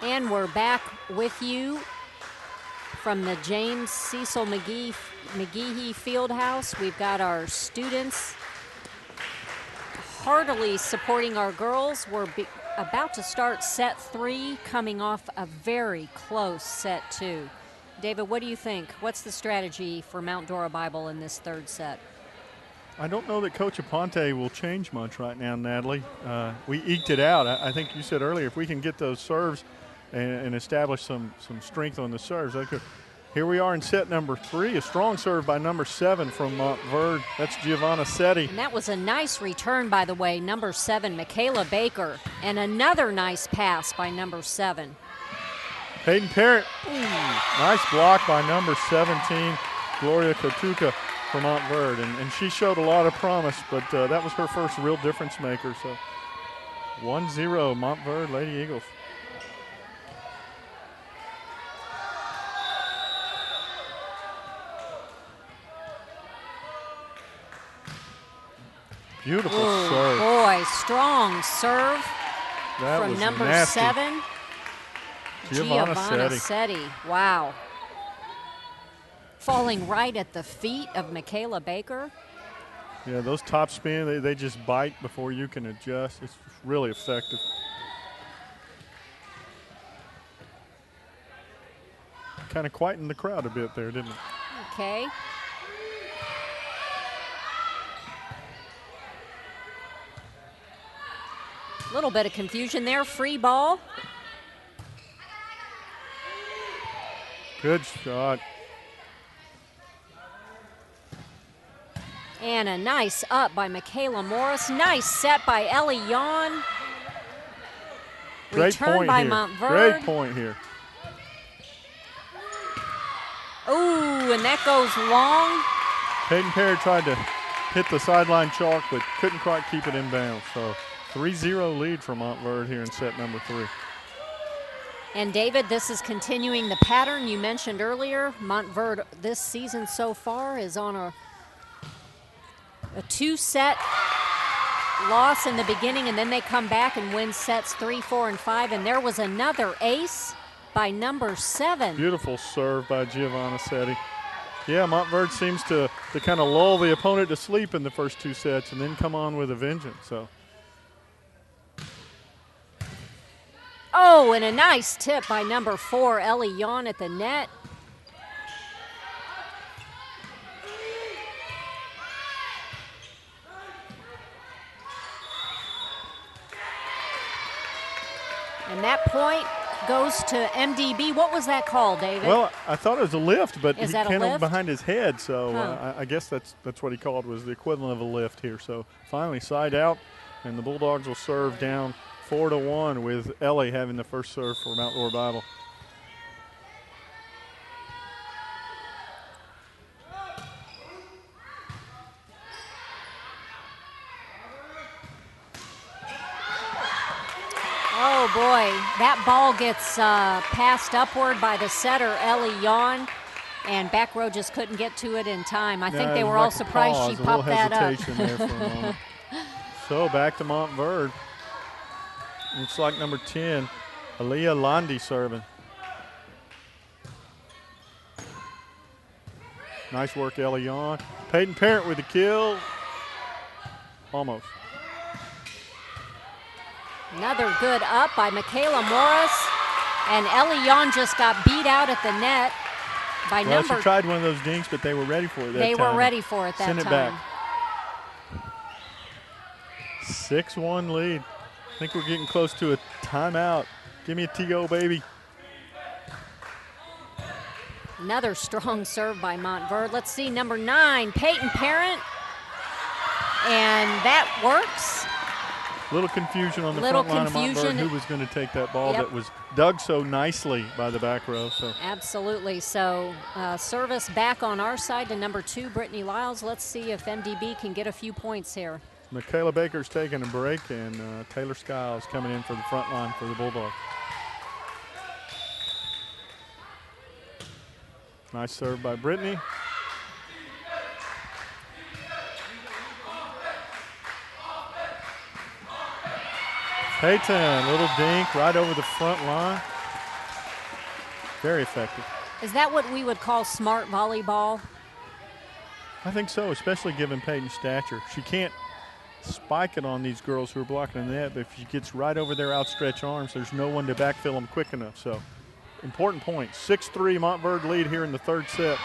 And we're back with you from the James Cecil McGehee Fieldhouse. We've got our students heartily supporting our girls. We're about to start set 3, coming off a very close set 2. David, what do you think? What's the strategy for Mount Dora Bible in this third set? I don't know that Coach Aponte will change much right now, Natalie. We eked it out. I think you said earlier, if we can get those serves and establish some strength on the serves, that could. Here we are in set number 3, a strong serve by number 7 from Montverde. That's Giovanna Setti. And that was a nice return, by the way, number 7, Michaela Baker. And another nice pass by number 7. Peyton Parent, nice block by number 17, Gloria Katuka from Montverde. And she showed a lot of promise, but that was her first real difference maker. So 1-0 Montverde Lady Eagles. Beautiful serve. Boy, strong serve That from was number nasty. 7. Giovanna Setti. Wow. Falling right at the feet of Michaela Baker. Yeah, those top spin, they just bite before you can adjust. It's really effective. Kind of quietened the crowd a bit there, didn't it? Okay. A little bit of confusion there. Free ball. Good shot. And a nice up by Michaela Morris. Nice set by Ellie Yon. Great Return point by here. Montverde. Great point here. Ooh, and that goes long. Peyton Perry tried to hit the sideline chalk, but couldn't quite keep it in bounds. So 3-0 lead for Montverde here in set number 3. And David, this is continuing the pattern you mentioned earlier. Montverde this season so far is on a 2-set loss in the beginning, and then they come back and win sets 3, 4, and 5. And there was another ace by number 7. Beautiful serve by Giovanna Setti. Yeah, Montverde seems to kind of lull the opponent to sleep in the first 2 sets and then come on with a vengeance. So. Oh, and a nice tip by number 4, Ellie Yon at the net. And that point goes to MDB. What was that called, David? Well, I thought it was a lift, but Is he that a came lift? behind his head, so Huh. I guess that's what he called, was the equivalent of a lift here. So finally side out, and the Bulldogs will serve down 4-1 with Ellie having the first serve for Mount Dora Bible. Oh boy, that ball gets passed upward by the setter, Ellie Yon, and back row just couldn't get to it in time. I think they were all surprised she popped that up. A little hesitation there for a moment. So back to Montverde. Looks like number 10, Aaliyah Landi serving. Nice work, Ellie Yon. Peyton Parent with the kill. Almost. Another good up by Michaela Morris, and Ellie Yon just got beat out at the net by Well, number. she tried one of those dinks, but they were ready for it that They time. were ready for it that Send it time. back. 6-1 lead. I think we're getting close to a timeout. Give me a TO, baby. Another strong serve by Montverde. Let's see, number 9, Peyton Parent, and that works. Little confusion on the Little front line of confusion. Montverde who was going to take that ball Yep. that was dug so nicely by the back row. So Absolutely. So service back on our side to number 2, Brittany Lyles. Let's see if MDB can get a few points here. Michaela Baker's taking a break, and Taylor Skiles coming in for the front line for the Bulldogs. Nice serve by Brittany. Peyton, little dink right over the front line. Very effective. Is that what we would call smart volleyball? I think so, especially given Peyton's stature. She can't spike it on these girls who are blocking the net, but if she gets right over their outstretched arms, there's no one to backfill them quick enough. So, important point. 6-3 Montverde lead here in the third set.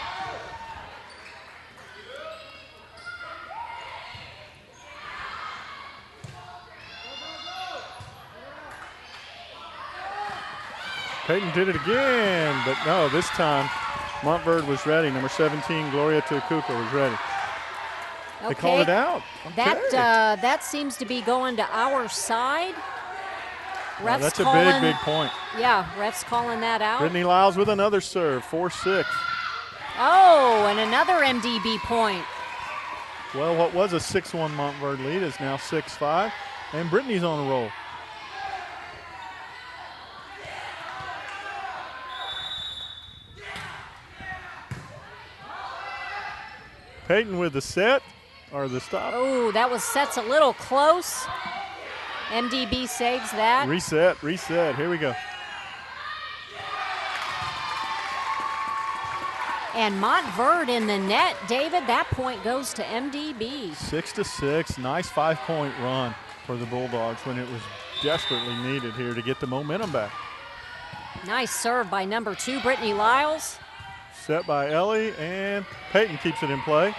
Peyton did it again, but no, this time Montverde was ready. Number 17, Gloria Tucuca was ready. Okay. They called it out. Okay. That seems to be going to our side. Refs that's a big point. Yeah, refs calling that out. Brittany Lyles with another serve, 4-6. Oh, and another MDB point. Well, what was a 6-1 Montverde lead is now 6-5, and Brittany's on a roll. Peyton with the set, or the stop. Oh, that was set's a little close. MDB saves that. Reset, here we go. And Montverde in the net, David, that point goes to MDB. 6-6, nice 5-point run for the Bulldogs when it was desperately needed here to get the momentum back. Nice serve by number 2, Brittany Lyles. Set by Ellie, and Peyton keeps it in play.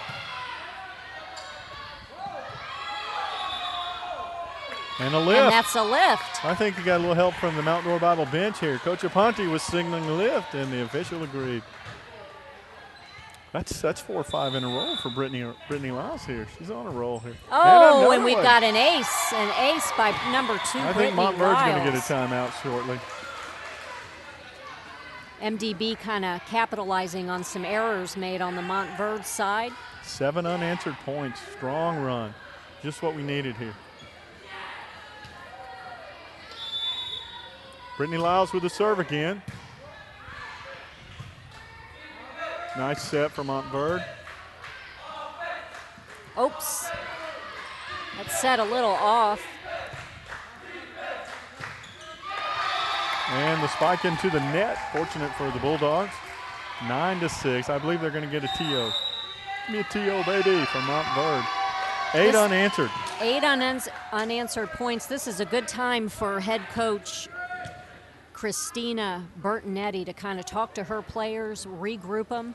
And a lift. And that's a lift. I think you got a little help from the Mount Dora Bible bench here. Coach Aponte was signaling a lift, and the official agreed. That's 4 or 5 in a row for Brittany Lyles here. She's on a roll here. Oh, and we've got an ace by number 2, I Brittany think Montverde's going to get a Lyles. timeout shortly. MDB kind of capitalizing on some errors made on the Montverde side. 7 unanswered points, strong run. Just what we needed here. Brittany Lyles with the serve again. Nice set for Montverde. Oops. That set a little off. And the spike into the net. Fortunate for the Bulldogs. 9-6. I believe they're going to get a TO. Give me a TO, baby, from Montverde. 8 unanswered. 8 unanswered points. This is a good time for head coach Christina Bertonetti to kind of talk to her players, regroup them.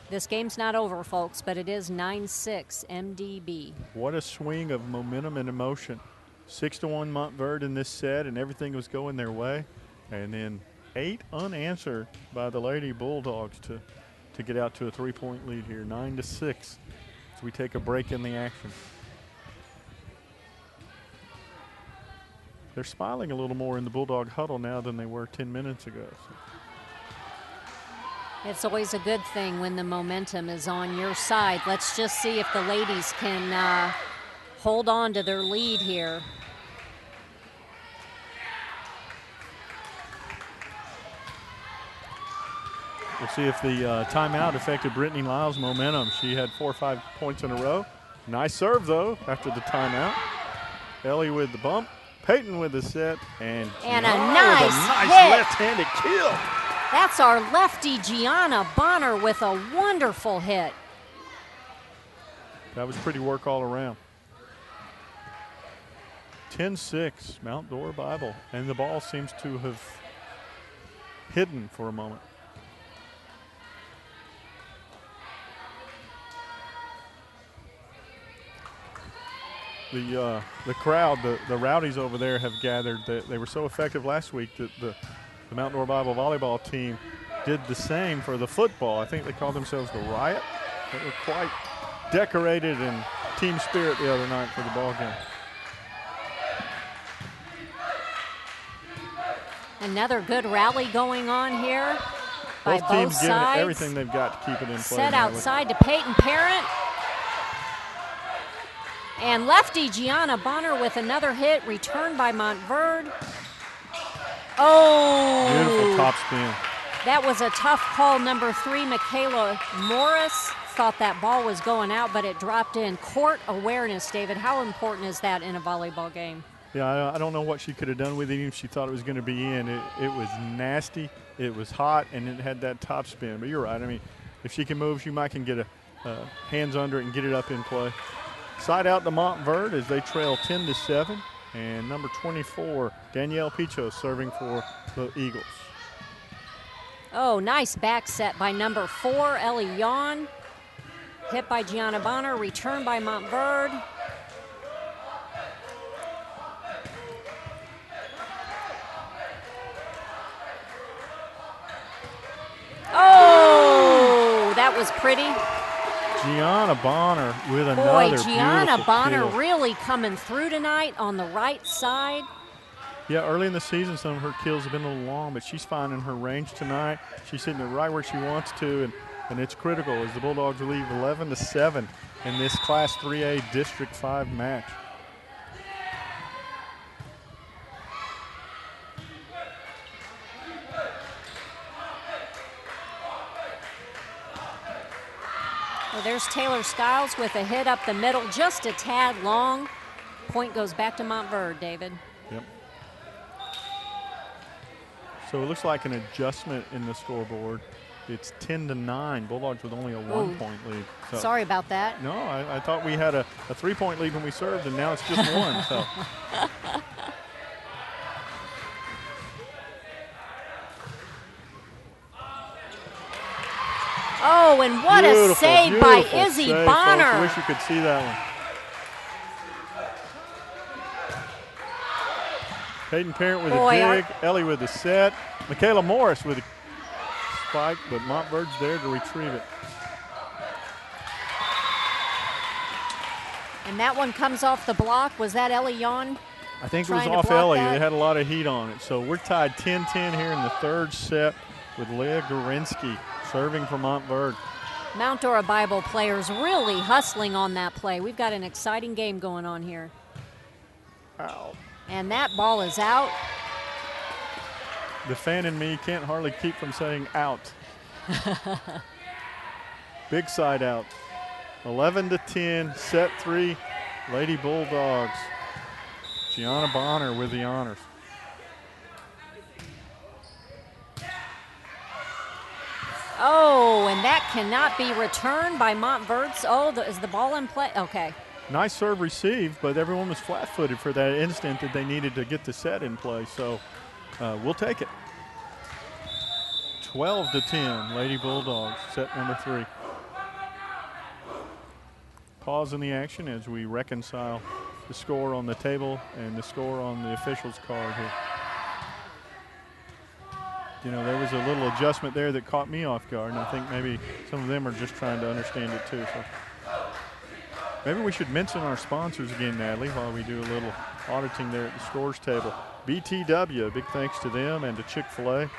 This game's not over, folks, but it is 9-6 MDB. What a swing of momentum and emotion. 6-1 Montverde in this set, and everything was going their way. And then 8 unanswered by the Lady Bulldogs to get out to a 3-point lead here, 9-6. As we take a break in the action. They're smiling a little more in the Bulldog huddle now than they were 10 minutes ago. So. It's always a good thing when the momentum is on your side. Let's just see if the ladies can hold on to their lead here. We'll see if the timeout affected Brittany Lyles' momentum. She had 4 or 5 points in a row. Nice serve, though, after the timeout. Ellie with the bump. Peyton with the set. And a nice hit. Left-handed kill. That's our lefty, Gianna Bonner, with a wonderful hit. That was pretty work all around. 10-6, Mount Dora Bible. And the ball seems to have hidden for a moment. The crowd, the rowdies over there have gathered. They were so effective last week that the Mount Dora Bible volleyball team did the same for the football. I think they called themselves the Riot. They were quite decorated and team spirit the other night for the ball game. Another good rally going on here by Both teams giving sides. it everything they've got to keep it in play. Set outside to Peyton Parent. And lefty Gianna Bonner with another hit, returned by Montverde. Oh! Beautiful top spin. That was a tough call. Number 3, Michaela Morris, thought that ball was going out, but it dropped in. Court awareness, David. How important is that in a volleyball game? Yeah, I don't know what she could have done with it even if she thought it was going to be in. It was nasty, it was hot, and it had that top spin. But you're right. I mean, if she can move, she might can get a hands under it and get it up in play. Side out to Montverde as they trail 10-7. And number 24, Danielle Picho, serving for the Eagles. Oh, nice back set by number 4, Ellie Yon. Hit by Gianna Bonner, return by Montverde. was pretty. Gianna Bonner with Boy, another Gianna beautiful Bonner kill. really coming through tonight on the right side. Yeah, early in the season, some of her kills have been a little long, but she's finding her range tonight. She's hitting it right where she wants to, and it's critical as the Bulldogs lead 11-7 in this Class 3A District 5 match. Well, there's Taylor Skiles with a hit up the middle, just a tad long. Point goes back to Montverde, David. Yep. So it looks like an adjustment in the scoreboard. It's 10-9. Bulldogs with only a 1-point lead. So sorry about that. no, I thought we had a 3-point lead when we served, and now it's just one. So. Oh, and what Beautiful, a save by beautiful Izzy save, Bonner. folks. Wish you could see that one. Peyton Parent with a dig, Ellie with the set, Michaela Morris with a spike, but Montverde's there to retrieve it. And that one comes off the block. Was that Ellie Yon? I think it was off Ellie. They had a lot of heat on it. So we're tied 10-10 here in the third set with Leah Gorinsky serving for Montverde. Mount Dora Bible players really hustling on that play. We've got an exciting game going on here. Ow. And that ball is out. The fan in me can't hardly keep from saying out. Big side out. 11-10, set 3, Lady Bulldogs. Gianna Bonner with the honors. Oh, and that cannot be returned by Montverde. Oh, is the ball in play? Okay. Nice serve received, but everyone was flat-footed for that instant that they needed to get the set in play. So we'll take it. 12-10, Lady Bulldogs, set number 3. Pause in the action as we reconcile the score on the table and the score on the officials' card here. You know, there was a little adjustment there that caught me off guard, and I think maybe some of them are just trying to understand it too. So maybe we should mention our sponsors again, Natalie, while we do a little auditing there at the scores table. BTW, big thanks to them and to Chick-fil-A.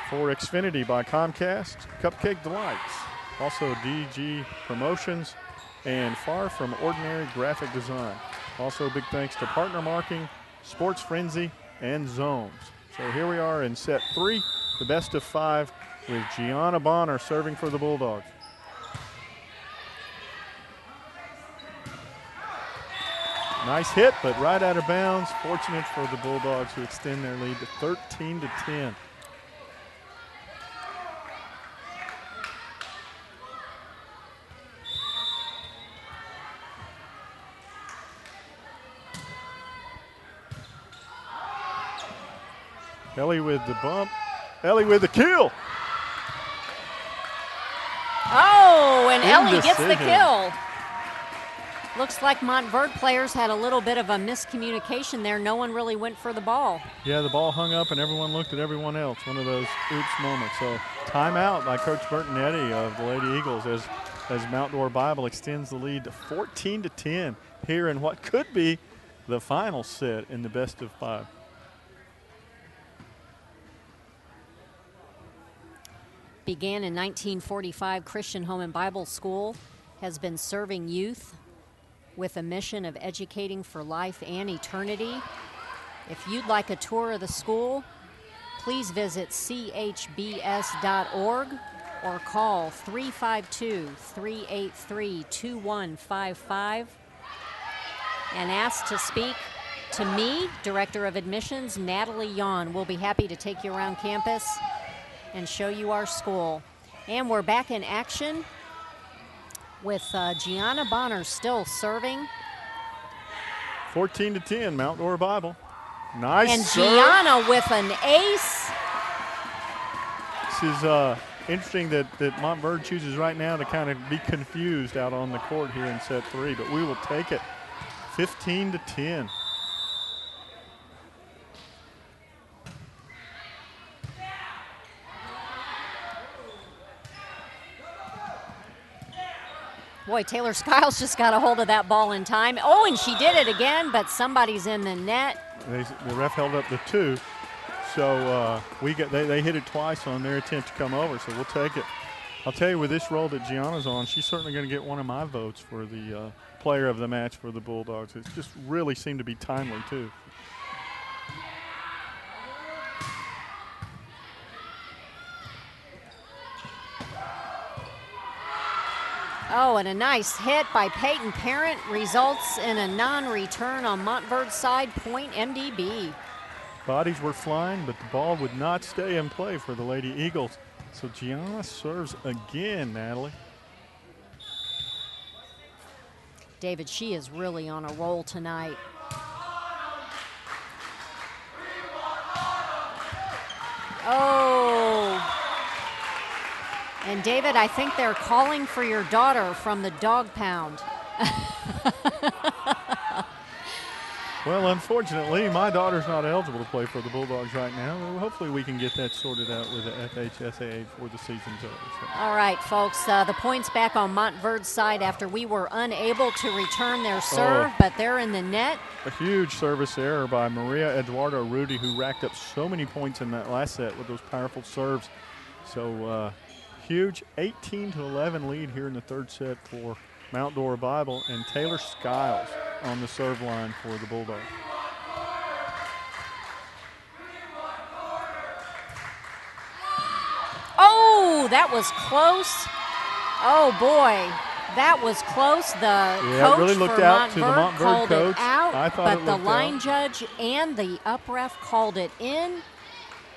For Xfinity by Comcast, Cupcake Delights. Also DG Promotions and Far From Ordinary Graphic Design. Also big thanks to Partner Marking, Sports Frenzy, and Zones. So here we are in set 3, the best of 5, with Gianna Bonner serving for the Bulldogs. Nice hit, but right out of bounds. Fortunate for the Bulldogs who extend their lead to 13-10. Ellie with the bump. Ellie with the kill. Oh, and Ellie Indecision. gets the kill. Looks like Montverde players had a little bit of a miscommunication there. No one really went for the ball. Yeah, the ball hung up and everyone looked at everyone else. One of those oops moments. So timeout by Coach Bertonetti of the Lady Eagles as Mount Dora Bible extends the lead to 14-10 here in what could be the final set in the best of 5. Began in 1945, Christian Home and Bible School has been serving youth with a mission of educating for life and eternity. If you'd like a tour of the school, please visit chbs.org or call 352-383-2155 and ask to speak to me, Director of Admissions, Natalie Yon. We'll be happy to take you around campus and show you our school. And we're back in action with Gianna Bonner still serving. 14-10, Mount Dora Bible. Nice and serve. Gianna with an ace. This is interesting that Montverde chooses right now to kind of be confused out on the court here in set 3, but we will take it. 15-10. Boy, Taylor Skiles just got a hold of that ball in time. Oh, and she did it again, but somebody's in the net. The ref held up the 2. So they hit it twice on their attempt to come over, so we'll take it. I'll tell you, with this role that Gianna's on, she's certainly going to get one of my votes for the player of the match for the Bulldogs. It just really seemed to be timely, too. Oh, and a nice hit by Peyton Parent results in a non-return on Montverde's side, point MDB. Bodies were flying, but the ball would not stay in play for the Lady Eagles. So Gianna serves again, Natalie. David, she is really on a roll tonight. Oh. And David, I think they're calling for your daughter from the dog pound. Well, unfortunately, my daughter's not eligible to play for the Bulldogs right now. Hopefully we can get that sorted out with the FHSAA before the season's over. So. All right, folks, the points back on Montverde's side after we were unable to return their serve, but they're in the net. A huge service error by Maria Eduardo Rudy, who racked up so many points in that last set with those powerful serves. So huge 18-11 lead here in the third set for Mount Dora Bible, and Taylor Skiles on the serve line for the Bulldogs. Oh, that was close. Oh, boy, that was close. The coach really looked for out to the Montverde Montverde called coach. it out, I thought but it the looked line out. judge and the up ref called it in.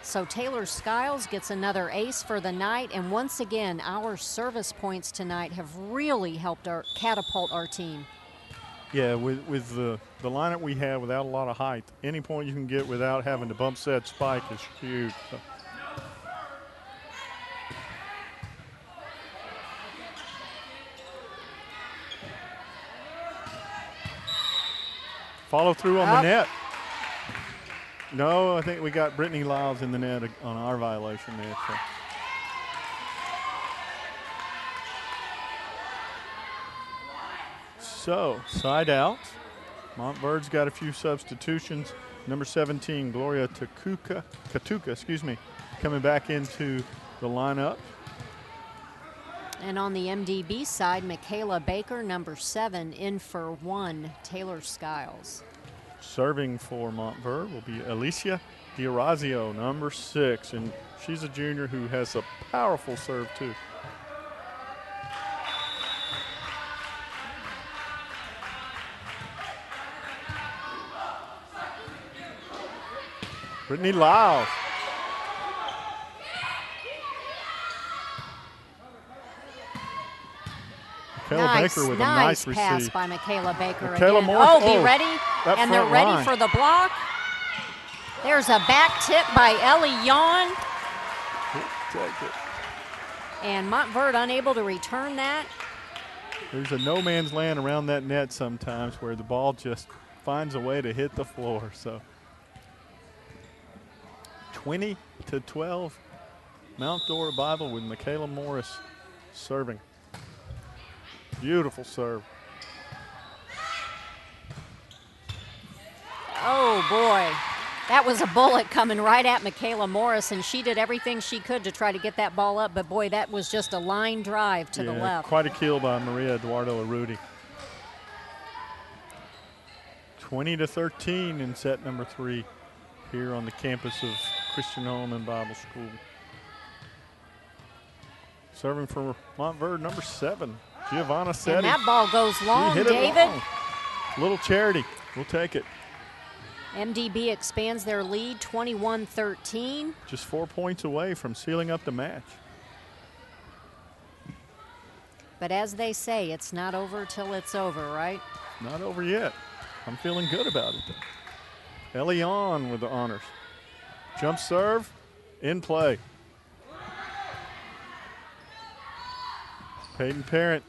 So Taylor Skiles gets another ace for the night, and once again, our service points tonight have really helped catapult our team. Yeah, with the lineup we have without a lot of height, any point you can get without having to bump set spike is huge. So. Follow through on the net. No, I think we got Brittany Lyles in the net on our violation there. So side out. Montverde's got a few substitutions. Number 17, Gloria Katuka, coming back into the lineup. And on the MDB side, Michaela Baker, number 7, in for 1, Taylor Skiles. Serving for Montverde will be Alicia D'Orazio, number 6, and she's a junior who has a powerful serve too. Brittany Lyles. Michaela Baker with a nice pass receive. by Michaela Baker Michaela again. Morris, Be ready, and they're ready line. for the block. There's a back tip by Ellie Yawn. Take it. And Montverde unable to return that. There's a no man's land around that net sometimes where the ball just finds a way to hit the floor. So 20-12, Mount Dora Bible with Michaela Morris serving. Beautiful serve. Oh, boy. That was a bullet coming right at Michaela Morris, and she did everything she could to try to get that ball up, but, boy, that was just a line drive to the left. Quite a kill by Maria Eduardo Arudi. 20-13 in set number 3 here on the campus of Christian Holman Bible School. Serving for Montverde, number 7. Giovanna Setti. And that ball goes long, David. David. Little charity. We'll take it. MDB expands their lead, 21-13. Just 4 points away from sealing up the match. But as they say, it's not over till it's over, right? Not over yet. I'm feeling good about it, though. Elion with the honors. Jump serve, in play. Peyton Parent.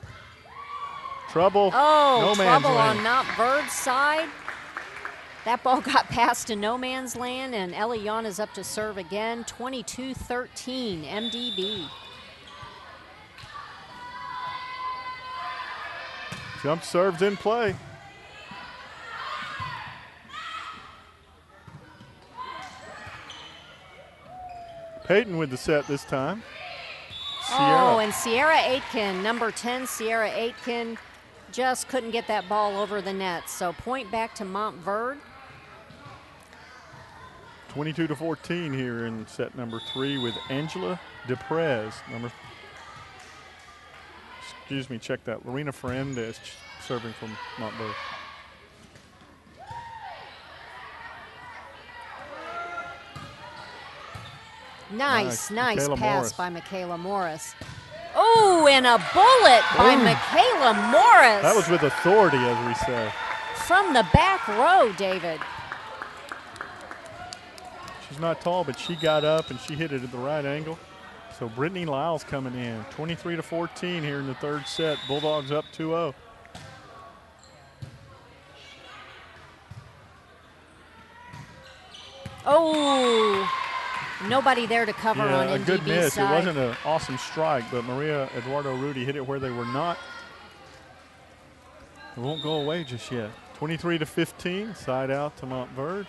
Trouble. Oh, no man's trouble land. on Montverde's side. That ball got passed to no man's land, and Elion is up to serve again. 22-13, MDB. Jump serves in play. Peyton with the set this time. Oh, and Sierra Aitken, number 10, Sierra Aitken, just couldn't get that ball over the net. So point back to Montverde. 22-14 here in set number 3 with Angela DePrez. Check that. Lorena Fernandez serving from Montverde. Nice Michaela pass Morris. by Michaela Morris. Oh, and a bullet by Michaela Morris. That was with authority, as we say. From the back row, David. She's not tall, but she got up and she hit it at the right angle. So Brittany Lyles coming in. 23-14 here in the third set. Bulldogs up 2-0. Oh, nobody there to cover on MDB's a good miss. side. It wasn't an awesome strike, but Maria Eduardo Rudy hit it where they were not. It won't go away just yet. 23-15, side out to Montverde.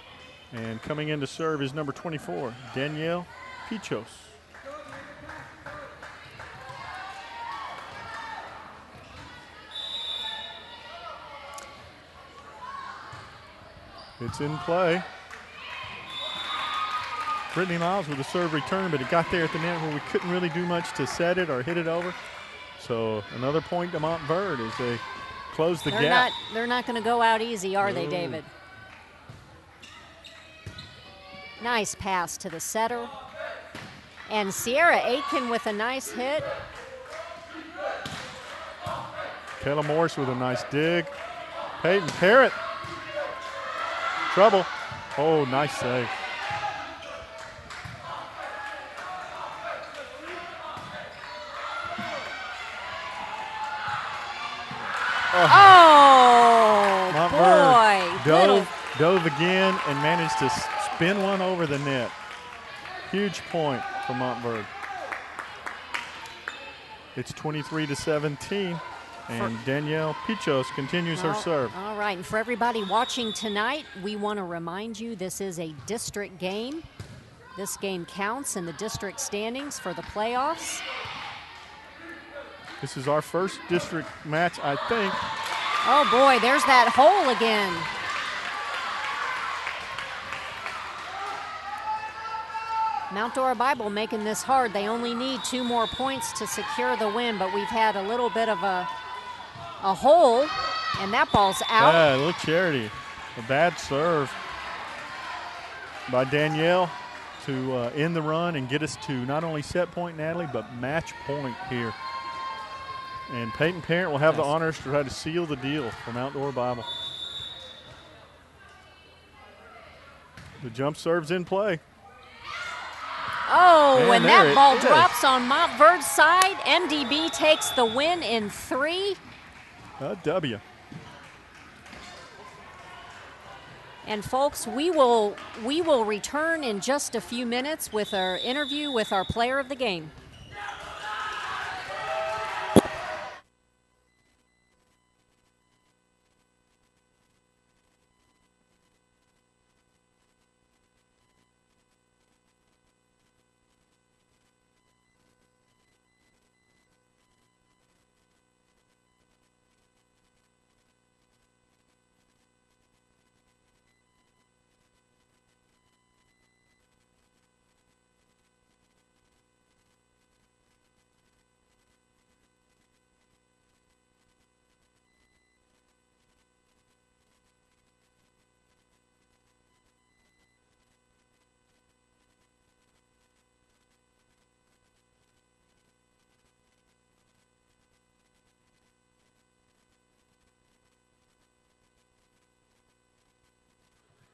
And coming in to serve is number 24, Danielle Pichos. It's in play. Brittany Lyles with a serve return, but it got there at the net where we couldn't really do much to set it or hit it over. So another point to Montverde as they close the gap. They're not going to go out easy, are they, David? Nice pass to the setter. And Sierra Aitken with a nice hit. Kayla Morris with a nice dig. Peyton Parrott. Trouble. Oh, nice save. Oh, Montverde boy. dove again and managed to spin one over the net. Huge point for Montverde. It's 23-17, and Danielle Pichos continues her serve. All right, and for everybody watching tonight, we want to remind you this is a district game. This game counts in the district standings for the playoffs. This is our first district match, I think. Oh boy, there's that hole again. Mount Dora Bible making this hard. They only need 2 more points to secure the win, but we've had a little bit of a hole, and that ball's out. Yeah, a little charity. A bad serve by Danielle to end the run and get us to not only set point, Natalie, but match point here. And Peyton Parent will have the honors to try to seal the deal for Mount Dora Bible. The jump serve's in play. Oh, and that ball drops on Montverde's side. MDB takes the win in 3. A W. And folks, we will return in just a few minutes with our interview with our player of the game.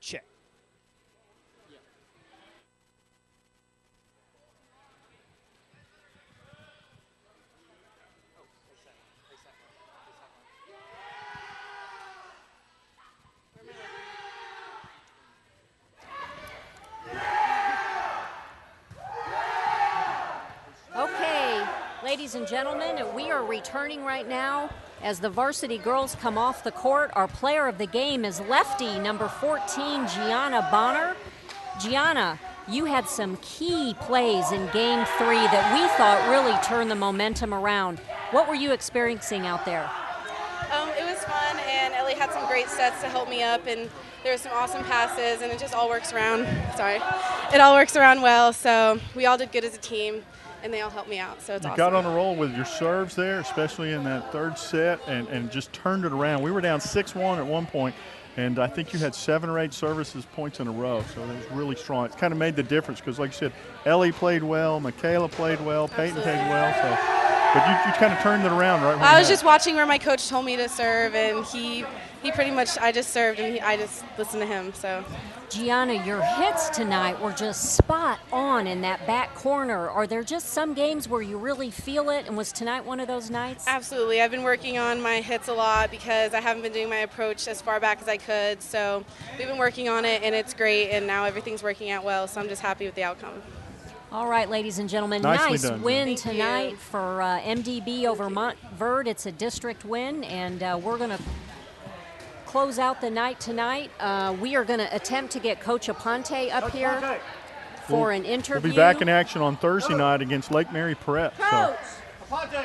Check. Okay, ladies and gentlemen, we are returning right now As the varsity girls come off the court, our player of the game is lefty, number 14, Gianna Bonner. Gianna, you had some key plays in Game 3 that we thought really turned the momentum around. What were you experiencing out there? It was fun, and Ellie had some great sets to help me up, and there were some awesome passes, and it just all works around. It all works around well, so we all did good as a team, and they all helped me out, so it's awesome. You got on a roll with your serves there, especially in that third set, and just turned it around. We were down 6-1 at one point, and I think you had 7 or 8 services points in a row, so it was really strong. It kind of made the difference because, like you said, Ellie played well, Michaela played well, Peyton played well, so. But you kind of turned it around, right? I was just watching where my coach told me to serve, and he pretty much, I just served, and I just listened to him, so. Gianna, your hits tonight were just spot on in that back corner. Are there just some games where you really feel it, and was tonight one of those nights? Absolutely. I've been working on my hits a lot because I haven't been doing my approach as far back as I could, so we've been working on it, and it's great, and now everything's working out well, so I'm just happy with the outcome. All right, ladies and gentlemen, nice win tonight for MDB over Montverde. It's a district win, and we're going to close out the night tonight. We are going to attempt to get Coach Aponte up here for an interview. We'll be back in action on Thursday night against Lake Mary Prep. Coach! So.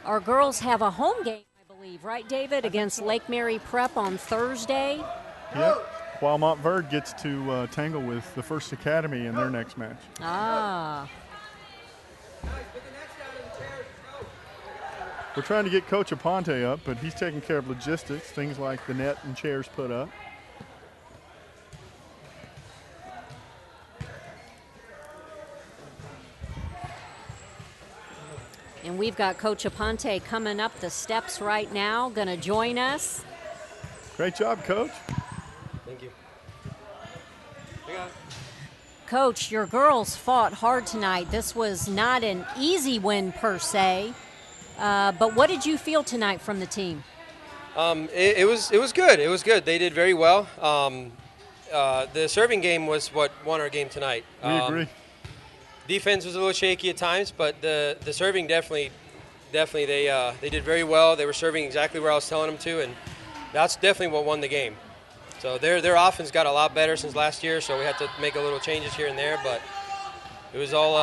Our girls have a home game, I believe, right, David, against Lake Mary Prep on Thursday? Yep. While Montverde gets to tangle with the First Academy in their next match. Ah. We're trying to get Coach Aponte up, but he's taking care of logistics, things like the net and chairs put up. And we've got Coach Aponte coming up the steps right now, going to join us. Great job, Coach. Thank you. Coach, your girls fought hard tonight. This was not an easy win per se, but what did you feel tonight from the team? It was good. It was good. They did very well. The serving game was what won our game tonight. We agree. Defense was a little shaky at times, but the serving definitely they did very well. They were serving exactly where I was telling them to, and that's definitely what won the game. So their offense got a lot better since last year, so we had to make a little changes here and there, but it was all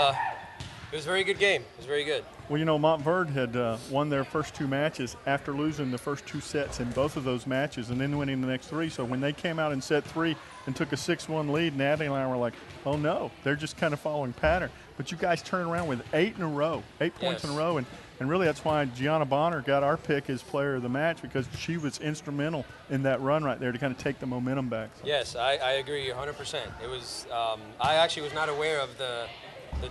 it was a very good game. It was very good. Well, you know, Montverde had won their first 2 matches after losing the first 2 sets in both of those matches and then winning the next 3. So when they came out in set 3 and took a 6-1 lead, Natalie and I were like, oh no, they're just kind of following pattern. But you guys turned around with 8 in a row, 8 points in a row, and really that's why Gianna Bonner got our pick as player of the match, because she was instrumental in that run right there to kind of take the momentum back. So. Yes, I agree 100%. It was I actually was not aware of the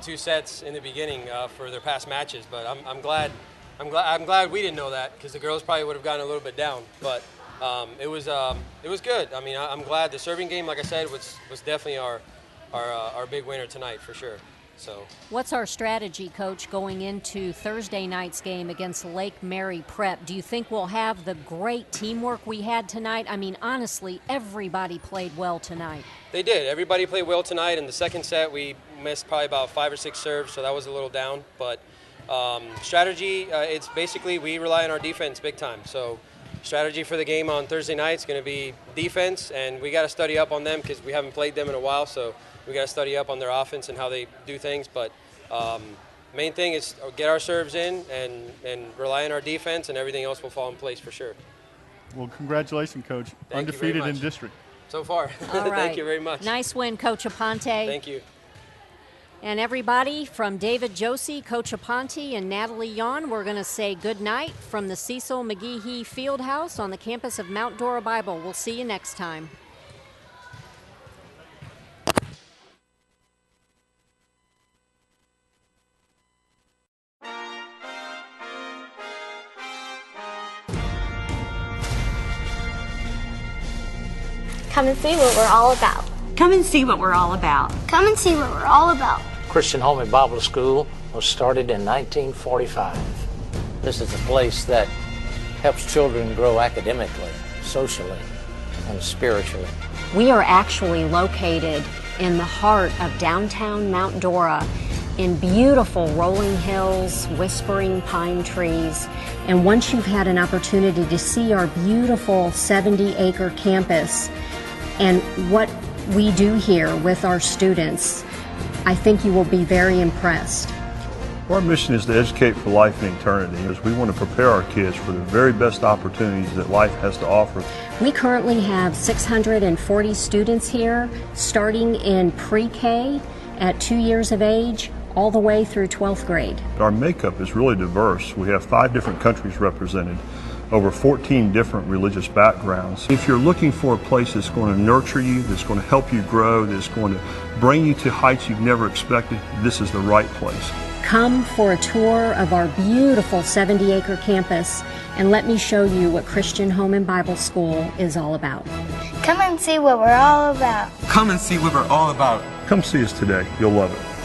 2 sets in the beginning for their past matches, but I'm glad we didn't know that, because the girls probably would have gotten a little bit down. But it was good. I mean, I'm glad the serving game, like I said, was definitely our big winner tonight for sure. So, what's our strategy, Coach, going into Thursday night's game against Lake Mary Prep? Do you think we'll have the great teamwork we had tonight? I mean, honestly, everybody played well tonight. They did. Everybody played well tonight. In the second set, we missed probably about 5 or 6 serves, so that was a little down. But strategy, it's basically we rely on our defense big time. So strategy for the game on Thursday night is going to be defense, and we got to study up on them because we haven't played them in a while. So we got to study up on their offense and how they do things. But main thing is get our serves in and rely on our defense, and everything else will fall in place for sure. Well, congratulations, Coach. Thank Undefeated in district. So far. All right. Thank you very much. Nice win, Coach Aponte. Thank you. And everybody, from David Josie, Coach Aponte, and Natalie Yon, we're going to say good night from the Cecil McGehee Fieldhouse on the campus of Mount Dora Bible. We'll see you next time. Come and see what we're all about. Come and see what we're all about. Come and see what we're all about. Christian Home and Bible School was started in 1945. This is a place that helps children grow academically, socially, and spiritually. We are actually located in the heart of downtown Mount Dora. in beautiful rolling hills, whispering pine trees. And once you've had an opportunity to see our beautiful 70-acre campus and what we do here with our students, I think you will be very impressed. Our mission is to educate for life and eternity, as we want to prepare our kids for the very best opportunities that life has to offer. We currently have 640 students here, starting in pre-K at 2 years of age, all the way through 12th grade. Our makeup is really diverse. We have 5 different countries represented, over 14 different religious backgrounds. If you're looking for a place that's going to nurture you, that's going to help you grow, that's going to bring you to heights you've never expected, this is the right place. Come for a tour of our beautiful 70-acre campus and let me show you what Christian Home and Bible School is all about. Come and see what we're all about. Come and see what we're all about. Come see us today. You'll love it.